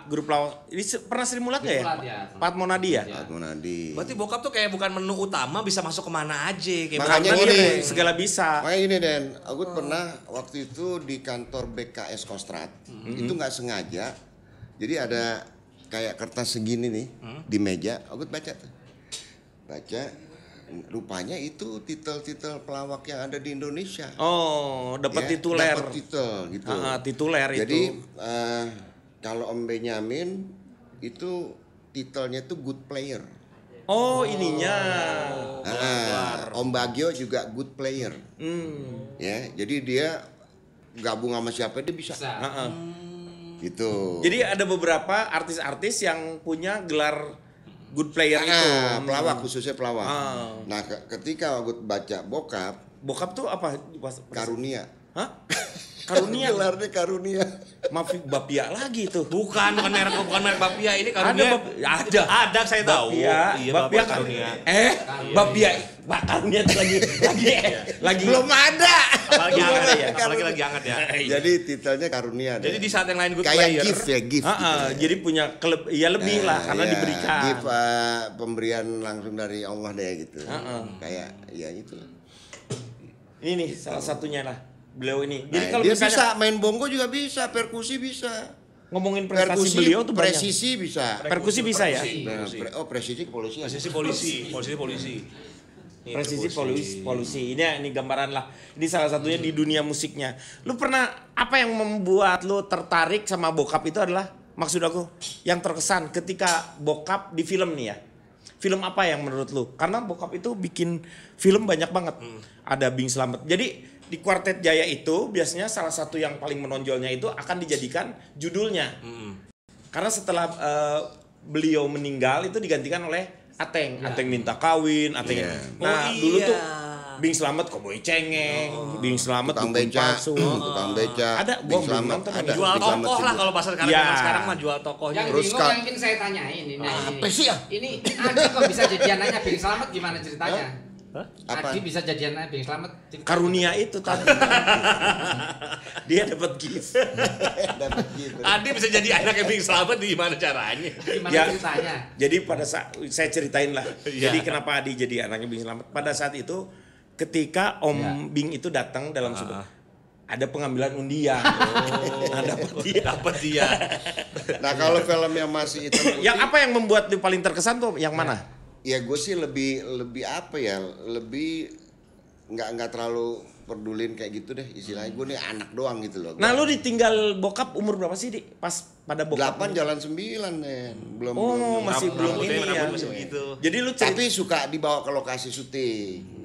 grup lawak. Ini pernah Sri Mulat nggak ya? Sri Mulat ya. Pak Atmonadi ya? Atmonadi. Berarti bokap tuh kayak bukan menu utama, bisa masuk kemana aja. Kayak Makanya bukan- gini. Segala bisa. Makanya gini Den, aku pernah waktu itu di kantor BKS Kostrad, itu nggak sengaja, jadi ada kayak kertas segini nih di meja, aku baca tuh, rupanya itu titel-titel pelawak yang ada di Indonesia. Oh, dapat Ya, tituler. dapat titel gitu. Tituler Jadi itu. kalau Om Benyamin itu titelnya tuh good player. Oh, ininya. Om Bagio juga good player. Ya, jadi dia gabung sama siapa dia bisa. Gitu. Jadi ada beberapa artis-artis yang punya gelar good player itu. Pelawak, khususnya pelawak. Ah. Nah, ketika aku baca bokap Bokap tuh apa? Karunia. Hah? Karunia. Gelarnya Karunia. Mafik Bapia lagi tuh. Bukan merek Bapia ini Karunia. Ada saya tahu. Bapia, Iya, Bapia Bapak Karunia. Bapia, Pak Karunia tuh lagi Belum ada. Apalagi hangat ya. Apalagi lagi hangat ya. Jadi titelnya Karunia. Jadi di saat yang lain good kayak player. gift ya, gift. gitu ya. jadi punya lebih lah karena Iya, diberikan. gift pemberian langsung dari Allah deh gitu. Kayak ya itu. Ini nih salah satunya lah beliau ini. Nah, Jadi kalau dia misalnya bisa main bongo juga bisa, perkusi bisa. ngomongin prestasi beliau tuh banyak. presisi bisa. Perkusi bisa ya. Nah, presisi polisi. Posisi polisi. Ini Presisi polisi. polusi. Ini gambaran lah. Ini salah satunya di dunia musiknya. Lu pernah apa yang membuat lu tertarik sama bokap itu adalah maksud aku yang terkesan ketika bokap di film nih ya. Film apa yang menurut lu? Karena bokap itu bikin film banyak banget. Ada Bing Slamet. Jadi di Quartet Jaya itu biasanya salah satu yang paling menonjolnya itu akan dijadikan judulnya. Karena setelah beliau meninggal itu digantikan oleh Ateng. Ateng minta kawin, Ateng. Nah, dulu tuh Bing Slamet Koboi Cengeng, Bing Slamet Tukang Dukun beca, Palsu. tukang beca. Ada, Bing gua belum Slamet, nonton. ada. Jual Bing Slamet tokoh lah juga. kalau bahasa Ya. sekarang mah jual tokohnya. Yang Terus bingung Kak. yang ingin saya tanyain ini. Apa sih ya? Ini Adi kok bisa jadian nanya Bing Slamet gimana ceritanya? Apa? Adi bisa jadian nanya Bing Slamet. Karunia itu tadi. Dia dapat gift. Dapat gitu. Adi bisa jadi anaknya Bing Slamet gimana caranya? Gimana Ya. ceritanya? Jadi pada saat saya ceritain lah. Iya. Jadi kenapa Adi jadi anaknya Bing Slamet? Pada saat itu ketika Om Ya. Bing itu datang dalam sebuah ada pengambilan undian. Nah, dapat dia. Nah, kalau film yang masih hitam putih, Yang apa yang membuat lu paling terkesan tuh yang mana? ya gue sih lebih apa ya, lebih nggak terlalu pedulin kayak gitu deh istilahnya. Gue nih anak doang gitu loh. Nah, lu ditinggal bokap umur berapa sih, Di? Pas pada bokap. 8 jalan 9 nih. Belum Oh, masih belum Rambutnya ini ya. masih begitu. Jadi lu Tapi suka dibawa ke lokasi syuting.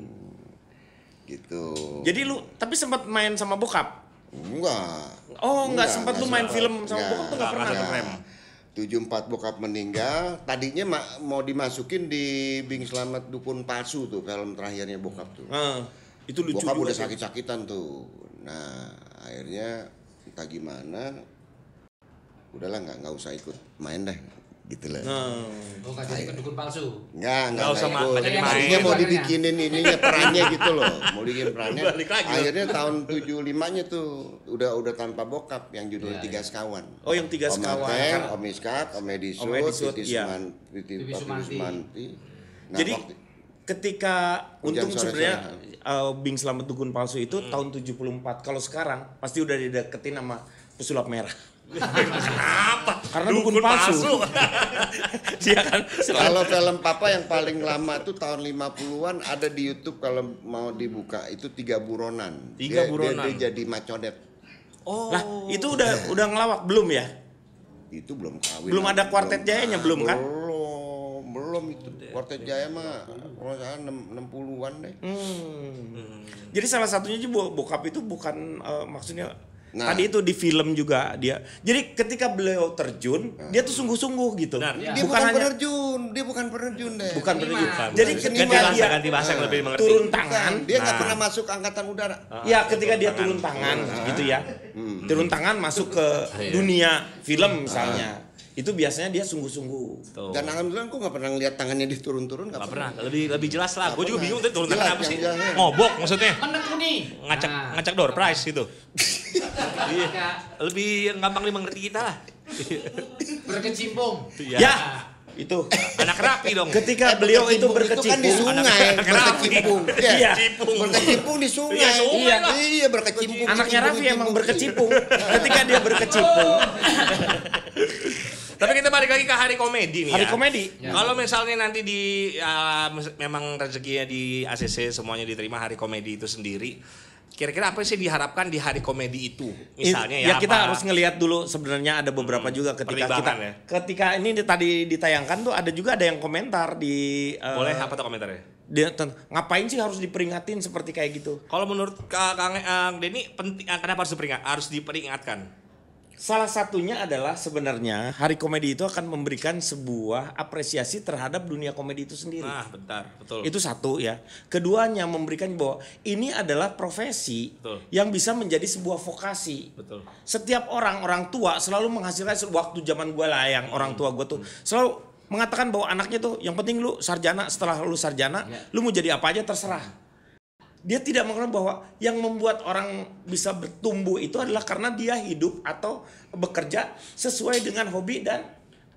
Gitu. Jadi lu tapi sempat main sama bokap? Enggak. Oh, enggak sempat lu main film sama bokap tuh enggak pernah. Rem. 74 bokap meninggal, tadinya mau dimasukin di Bing Slamet Dukun Palsu tuh film terakhirnya bokap tuh. Itu lucu Bokap juga udah tuh. sakit-sakitan tuh. Nah, akhirnya entah gimana, udahlah nggak usah ikut main deh, gitu lah. Oh, nggak jadi kedukun palsu. Nggak usah ikut. nggak jadi main. Maksudnya mau dibikinin ininya perannya gitu loh, mau dibikin perannya. Balik lagi. Akhirnya tahun 75-nya tuh udah tanpa bokap yang judul Tiga Sekawan. Oh, yang Tiga Om Sekawan. Ateng, Om Iskat, Om Edisut, Om Edisut, Titi iya. Sumanti. Sumanti. Nah, Jadi waktu- ketika Hujan untung sore-sore. sebenarnya Bing Slamet Dukun Palsu itu tahun 74. Kalau sekarang pasti udah dideketin sama pesulap merah. Kenapa? Karena dukun palsu. Dia kan kalau film Papa yang paling lama tuh tahun 50-an ada di YouTube kalau mau dibuka itu Tiga Buronan. Tiga Dia- Buronan. Dia jadi macodet. Lah, itu udah ngelawak belum ya? Itu belum kawin. Belum ada Quartet Jayanya belum kan? Belum itu. Quartet Jaya mah kalau salah 60-an deh. Jadi salah satunya juga bokap itu bukan maksudnya Nah. tadi itu di film juga dia. Jadi ketika beliau terjun, dia tuh sungguh-sungguh gitu. Benar. Dia Bukan bukan hanya penerjun, dia bukan penerjun deh. bukan terjun. Bukan. Jadi Ganti ketika bahasa, dia ganti bahasa yang lebih mengerti. turun Bukan, tangan, dia nggak nah, pernah masuk angkatan udara. ya ketika dia turun tangan gitu ya. Turun tangan masuk ke dunia film misalnya. Itu biasanya dia sungguh-sungguh. Tuh. Dan alhamdulillah aku nggak pernah lihat tangannya diturun-turun, Nggak pernah. Lebih jelas lah. Gue juga pernah. bingung tadi turun tangan Jelas, apa sih? yang jelas. Ngobok maksudnya. Menekuni. Ngacak door prize gitu. Iya. Ya, Lebih gampang dimengerti kita lah. berkecimpung. Iya. Ya, itu. Anak rapi dong. Ketika beliau itu Itu kan di berkecimpung, sungai, Anak berkecimpung. Iya. Iya. Cipung. Berkecimpung di sungai. Iya, sungai lah. Iya, berkecimpung. anaknya Raffi emang berkecimpung. Ketika dia berkecimpung, Tapi kita balik lagi ke hari komedi nih hari ya. komedi. Ya. Kalau misalnya nanti memang rezekinya di ACC semuanya diterima hari komedi itu sendiri. Kira-kira apa sih diharapkan di hari komedi itu? Misalnya ya, kita apa? harus ngelihat dulu sebenarnya ada beberapa juga ketika kita pertimbangan ya. ketika ini tadi ditayangkan tuh ada juga ada yang komentar di Boleh apa tuh komentarnya? dia ngapain sih harus diperingatin seperti kayak gitu. Kalau menurut Kang Denny penting kenapa harus diperingatkan? Salah satunya adalah sebenarnya Hari Komedi itu akan memberikan sebuah apresiasi terhadap dunia komedi itu sendiri. Nah, bentar, betul. Itu satu ya. Keduanya memberikan bahwa ini adalah profesi Betul. yang bisa menjadi sebuah vokasi. Betul. Setiap orang waktu selalu menghasilkan waktu zaman gue lah yang orang tua gue tuh selalu mengatakan bahwa anaknya tuh yang penting lu sarjana, setelah lu sarjana lu mau jadi apa aja terserah. Dia tidak mengenal bahwa yang membuat orang bisa bertumbuh itu adalah karena dia hidup atau bekerja sesuai dengan hobi dan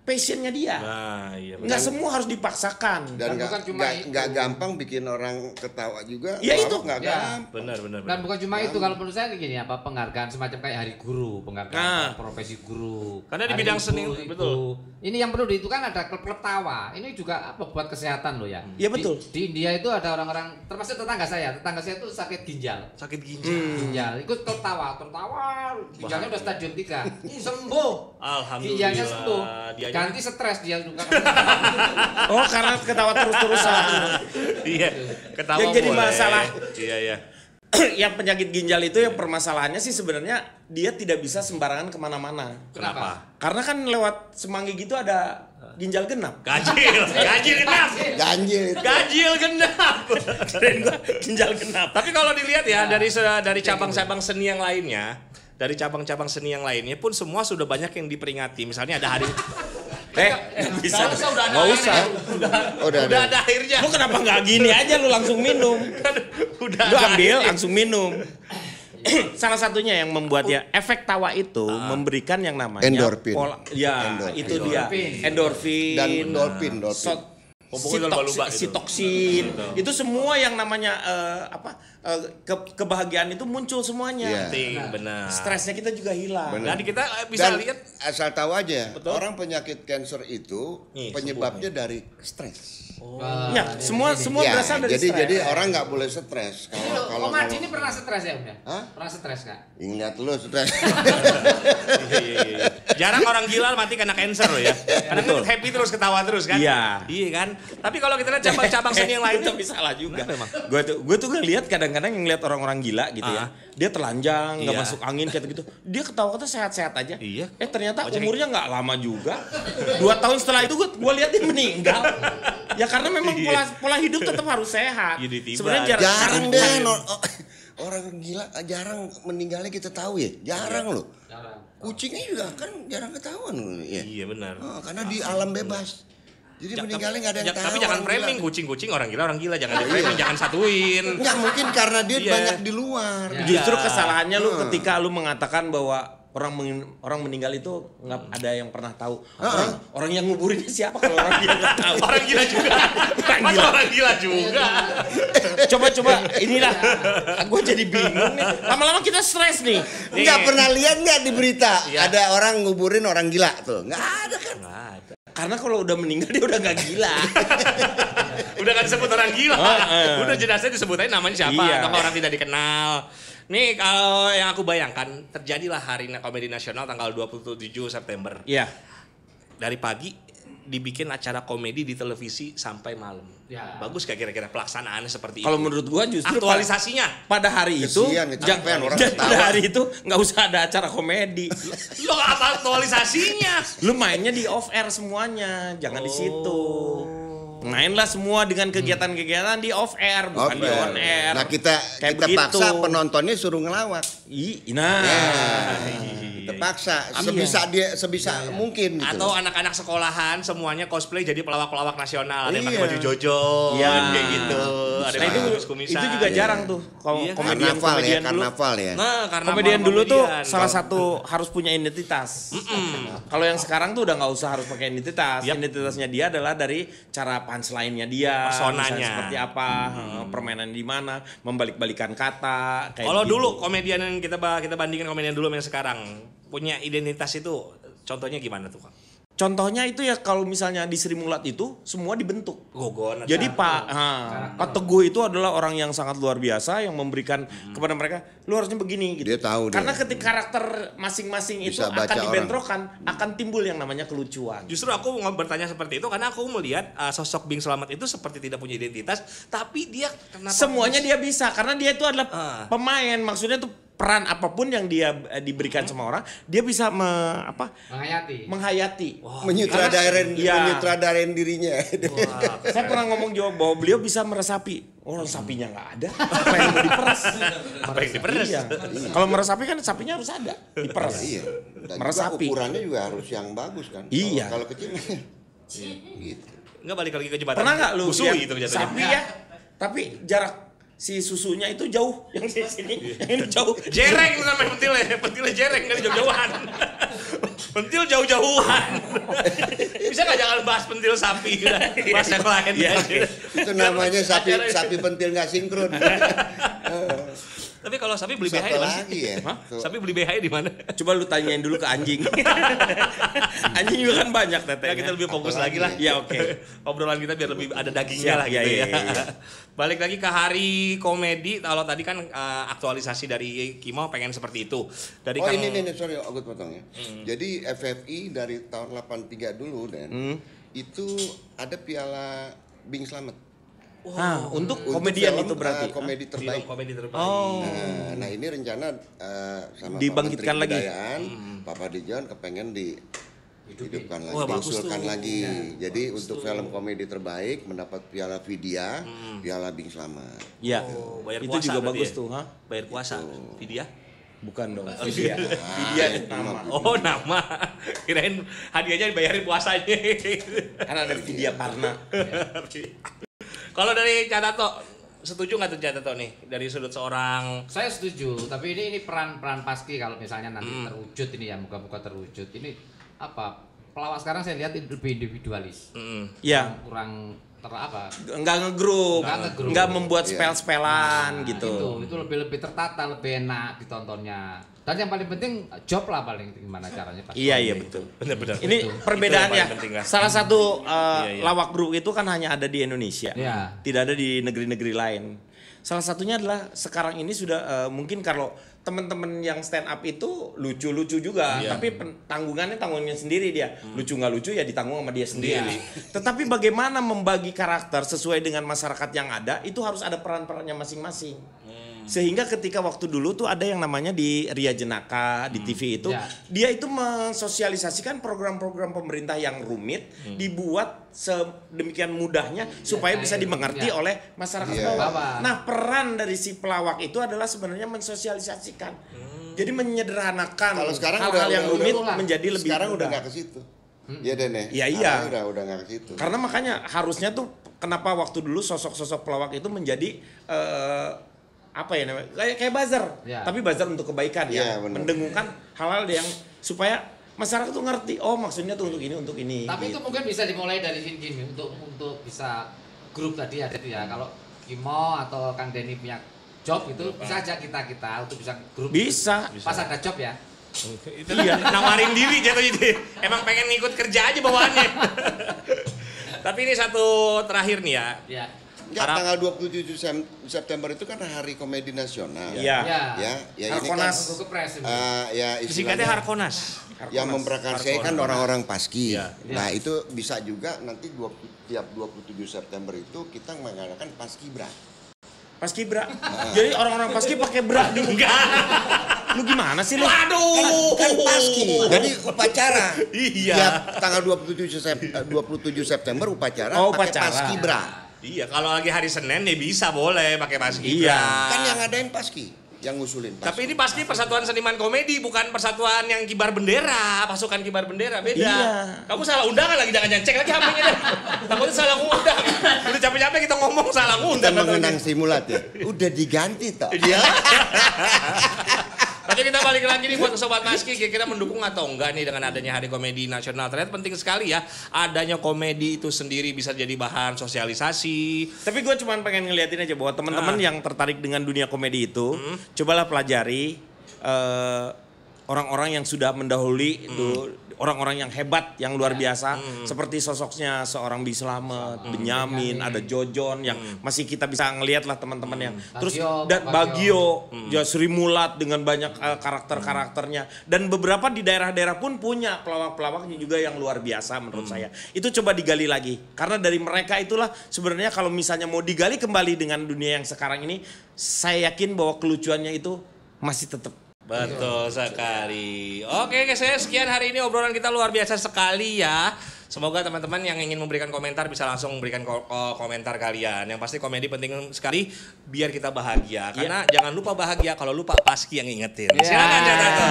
passionnya dia. Nah, iya. Nggak semua harus dipaksakan. Dan bukan cuma itu. nggak gampang bikin orang ketawa juga. Ya itu. nggak Ya. gampang. Benar. Dan bukan cuma itu, kalau menurut saya gini, apa, penghargaan semacam kayak hari guru, penghargaan profesi guru. Karena di Hari bidang seni, ibu. betul. Ini yang perlu itu kan ada klub-klub tawa. Ini juga apa, buat kesehatan loh ya. Iya, betul. Di India itu ada orang-orang, termasuk tetangga saya itu sakit ginjal. Sakit ginjal. Ginjal, ikut klub tawa, ginjalnya udah stadium 3. Sembuh. Alhamdulillah. Ginjalnya sembuh. Dianya- Ganti stres dia juga. Oh, karena ketawa terus-terusan. Iya. Ketawa Yang jadi boleh. masalah. Iya. Yang penyakit ginjal itu yang permasalahannya sih sebenarnya dia tidak bisa sembarangan kemana-mana. Kenapa? Karena kan lewat Semanggi gitu ada ginjal genap. Ganjil genap. Ganjil. Genap. Kirain gua ginjal genap. Tapi kalau dilihat ya dari cabang-cabang seni yang lainnya, pun semua sudah banyak yang diperingati. Misalnya ada hari Bisa. Nggak usah, udah ada Nggak usah. airnya. Udah Udah ada airnya. Lu kenapa nggak gini aja lu langsung minum? Udah Lu ada ambil airnya. langsung minum. Salah satunya yang membuat ya efek tawa itu memberikan yang namanya Endorfin. Ya, Endorfin. itu dia. Endorfin Dan dolphin. Pokoknya lumba-lumba itu. sitoksin. Itu semua yang namanya kebahagiaan itu muncul semuanya. Iya. Penting, benar. Stresnya kita juga hilang. Benar. Dan kita bisa Dan lihat asal tahu aja, Betul. orang penyakit kanker itu Nih, penyebabnya dari stres. Ya, semua Ya, berasal dari jadi stres. jadi orang nggak boleh stres. Om Adi ini pernah stres ya, Om ya? Hah? Pernah stres nggak? Ingat lu stres. Iya. Jarang orang gila mati karena cancer loh ya. Karena kan happy terus, ketawa terus kan. Iya. Iya kan. Tapi kalau kita lihat cabang-cabang seni yang lain Tapi salah juga. Kenapa emang? Gue tuh ngeliat kadang-kadang yang ngeliat orang-orang gila gitu ya. Dia telanjang, nggak Iya. masuk angin kayak gitu. Dia ketawa-ketawa sehat-sehat aja. Iya. Ternyata Banyak umurnya nggak lama juga. 2 tahun setelah itu gue lihat dia meninggal. Ya karena memang pola hidup tetap harus sehat. Iya, ditiba. Sebenarnya Jarang deh orang gila jarang meninggalnya kita tahu ya. Jarang loh. Jarang. Kucingnya juga kan jarang ketahuan loh, ya. Iya benar. Oh, karena di alam bebas. Jadi meninggalnya nggak ada yang tahu. Tapi jangan orang framing gila. kucing-kucing orang gila jangan di framing, jangan satuin. Nggak mungkin karena dia Iya. banyak di luar. Ya. Justru kesalahannya lu ketika lu mengatakan bahwa orang meninggal itu nggak ada yang pernah tahu. Orang yang nguburinnya siapa kalau orang dia nggak tahu. Orang gila juga. Masa orang gila juga. Coba inilah. Gue jadi bingung nih. Lama-lama kita stres nih. Nggak pernah lihat nggak di berita Iya. ada orang nguburin orang gila tuh? Nggak ada kan? Nggak ada. Karena kalau udah meninggal dia udah nggak gila. Udah kan disebut orang gila. Udah jenazahnya disebut aja namanya siapa Iya. atau orang tidak dikenal. Nih kalau yang aku bayangkan terjadilah Hari Komedi Nasional tanggal 27 September. Iya. Dari pagi dibikin acara komedi di televisi sampai malam. Ya. Bagus gak kira-kira pelaksanaannya seperti Kalau itu? menurut gua justru Aktualisasinya. pada hari itu Kesian, kecapean orang pada ketawa. hari itu nggak usah ada acara komedi. Lo apa aktualisasinya? Lu mainnya di off air semuanya, jangan di situ. Mainlah semua dengan kegiatan-kegiatan di off air, bukan di on air. Nah kita Kayak kita begitu. paksa penontonnya suruh ngelawak. Nah, Kita paksa sebisa mungkin gitu. Atau anak-anak sekolahan semuanya cosplay jadi pelawak-pelawak nasional. Ada yang pakai Iya. baju jojo, Iya. kayak gitu. Ada nah yang itu, pakai kumis-kumisan. itu juga jarang tuh. Kalau Iya, karnaval ya, dulu, karnaval ya. Nah, karena komedian dulu tuh komedian. salah satu harus punya identitas. Kalau yang sekarang tuh udah nggak usah harus pakai identitas. Yap. Identitasnya dia adalah dari cara punchline-nya dia, Personanya. misalnya seperti apa, permainan di mana, membalik-balikan kata. Kayak Kalau gitu. dulu komedian yang kita bandingin komedian dulu sama yang sekarang punya identitas itu contohnya gimana tuh, Kak? Contohnya itu ya kalau misalnya di Sri Mulat itu semua dibentuk. Gogon. Jadi Pak Teguh itu adalah orang yang sangat luar biasa yang memberikan kepada mereka, lu harusnya begini gitu. Dia tahu Karena dia. ketika karakter masing-masing itu Bisa baca akan orang. dibentrokan, akan timbul yang namanya kelucuan. Justru aku mau bertanya seperti itu karena aku melihat sosok Bing Slamet itu seperti tidak punya identitas, tapi dia kenapa Semuanya dia bisa karena dia itu adalah Ah. pemain, maksudnya tuh peran apapun yang dia diberikan sama orang, dia bisa menghayati. menyutradarain dirinya. Saya pernah ngomong jawab bahwa beliau bisa meresapi. Orang sapinya nggak ada, apa yang mau diperas? Apa yang diperas? Iya. Kalau meresapi kan sapinya harus ada, diperas. Iya. Dan Meresapi. juga ukurannya juga harus yang bagus kan. Iya. Kalau kecil gitu. Enggak balik lagi ke jembatan. Pernah nggak lu busui lihat gitu jatuhnya? sapi ya? Tapi jarak si susunya itu jauh, yang di sini, yang ini jauh. Jereng itu namanya pentilnya jereng kan jauh-jauhan. Pentil jauh-jauhan. Bisa nggak jangan bahas pentil sapi, bahas yang lain aja. Itu namanya sapi pentil nggak sinkron. Tapi kalau sapi beli BH di mana? Lagi ya. Sapi beli BH di mana? Coba lu tanyain dulu ke anjing. Anjing juga kan banyak tetenya. Ya, kita lebih fokus lagi lah. Ya oke. Obrolan kita biar lebih ada dagingnya lah gitu ya. Balik lagi ke hari komedi. Kalau tadi kan aktualisasi dari Kimo pengen seperti itu. Dari ini sorry aku potong ya. Jadi FFI dari tahun 83 dulu dan itu ada piala Bing Slamet. Untuk komedian film, itu berarti. komedi terbaik. komedi terbaik. Nah ini rencana sama Dibangkitkan Pak lagi. Menteri Kebudayaan, Pak Fadlijon kepengen dihidupkan lagi, Wah, bagus diusulkan tuh. lagi. Jadi untuk film komedi terbaik mendapat piala Vidya, piala Bing Slamet. Iya. Bayar Itu puasa juga berarti bagus ya? tuh, Bayar puasa. Vidya? Bukan dong. Vidya. Vidya itu nama. Oh nama. Kirain hadiahnya dibayarin puasanya. Karena ada Vidya Parna. Kalau dari Catato, setuju nggak tuh Catato nih dari sudut seorang? Saya setuju, tapi ini peran Paski kalau misalnya nanti terwujud ini ya, moga-moga terwujud. Ini apa? Pelawak sekarang saya lihat lebih individualis. Iya. Kurang Enggak ngegrup, enggak membuat spell-spellan gitu. Itu lebih tertata, lebih enak ditontonnya. Dan yang paling penting job lah paling gimana caranya pas. Iya betul. Benar-benar. Ini perbedaan Itu yang ya. paling penting lah. Salah satu lawak grup itu kan hanya ada di Indonesia. Iya. Tidak ada di negeri-negeri lain. Salah satunya adalah sekarang ini sudah mungkin kalau teman-teman yang stand up itu lucu-lucu juga, tapi tanggungannya sendiri dia. Lucu nggak lucu ya ditanggung sama dia sendiri. Tetapi bagaimana membagi karakter sesuai dengan masyarakat yang ada itu harus ada peran-perannya masing-masing. Sehingga ketika waktu dulu tuh ada yang namanya di Ria Jenaka di TV itu, dia itu mensosialisasikan program-program pemerintah yang rumit dibuat sedemikian mudahnya supaya bisa dimengerti oleh masyarakat bawah. Nah, peran dari si pelawak itu adalah sebenarnya mensosialisasikan. Jadi menyederhanakan hal-hal yang rumit menjadi lebih sekarang mudah. udah nggak ke situ. Iya deh nih. Iya. Udah nggak ke situ. Karena makanya harusnya tuh kenapa waktu dulu sosok-sosok pelawak itu menjadi apa ya namanya kayak buzzer, tapi buzzer untuk kebaikan ya, mendengungkan hal-hal yang supaya masyarakat tuh ngerti, oh maksudnya tuh untuk ini. Tapi itu mungkin bisa dimulai dari sini untuk bisa grup tadi ada tuh ya. Kalau Kimo atau Kang Denny punya job itu bisa aja kita untuk bisa grup. Bisa. Pas ada job ya. Itu nawarin diri jatuhnya dia. Emang pengen ngikut kerja aja bawaannya. Tapi ini satu terakhir nih ya. Ya. Enggak, tanggal 27 September itu kan Hari Komedi Nasional. Iya. Ya Harkonas. ini kan ya Singkatnya istilahnya Harkonas. yang memprakarsai kan orang-orang Paski. Ya. Nah, itu bisa juga nanti tiap 27 September itu kita mengadakan Paskibra. Paskibra. Jadi orang-orang Paski pakai bra dulu. Enggak. Lu gimana sih lu? Waduh. Kan Paski. Jadi upacara. Iya. Tiap tanggal 27 September upacara pakai Paskibra. Iya, kalau lagi hari Senin ya bisa boleh pakai Paski. Iya. Kan yang ngadain Paski, yang ngusulin Paski. Tapi ini pasti Persatuan Seniman Komedi, bukan persatuan yang kibar bendera, pasukan kibar bendera, beda. Iya. Kamu salah undangan lagi, jangan cek lagi HP-nya deh. Takutnya salah ngundang. Udah capek-capek kita ngomong salah Kita ngundang. mengenang simulat ya. Udah diganti toh. Iya. Tapi kita balik lagi nih buat Sobat Paski, kira-kira mendukung atau enggak nih dengan adanya Hari Komedi Nasional. Ternyata penting sekali ya, adanya komedi itu sendiri bisa jadi bahan sosialisasi. Tapi gue cuma pengen ngeliatin aja bahwa teman-teman yang tertarik dengan dunia komedi itu, cobalah pelajari orang-orang yang sudah mendahului itu, orang-orang yang hebat, yang luar biasa, seperti sosoknya seorang Bing Slamet, Benyamin, ada Jojon yang masih kita bisa ngelihat lah teman-teman yang terus dan Bagio, Sri Mulat dengan banyak karakter-karakternya, dan beberapa di daerah-daerah pun punya pelawak-pelawaknya juga yang luar biasa menurut saya. Itu coba digali lagi karena dari mereka itulah sebenarnya kalau misalnya mau digali kembali dengan dunia yang sekarang ini, saya yakin bahwa kelucuannya itu masih tetap. Betul sekali. Oke guys, sekian hari ini obrolan kita luar biasa sekali ya. Semoga teman-teman yang ingin memberikan komentar bisa langsung memberikan komentar kalian. Yang pasti komedi penting sekali biar kita bahagia. Karena jangan lupa bahagia, kalau lupa Paski yang ingetin. Silakan Jatato.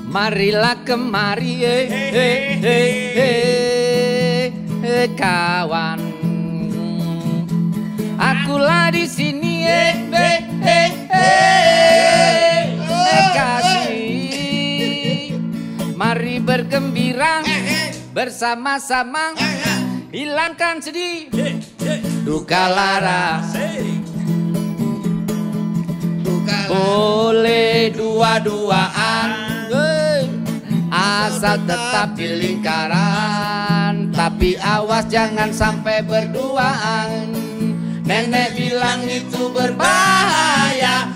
Marilah kemari kawan. Akulah di sini kasih. Mari bergembira bersama-sama, hilangkan sedih, duka lara. Boleh dua-duaan, asal tetap di lingkaran. Tapi awas jangan sampai berduaan. Nenek bilang itu berbahaya.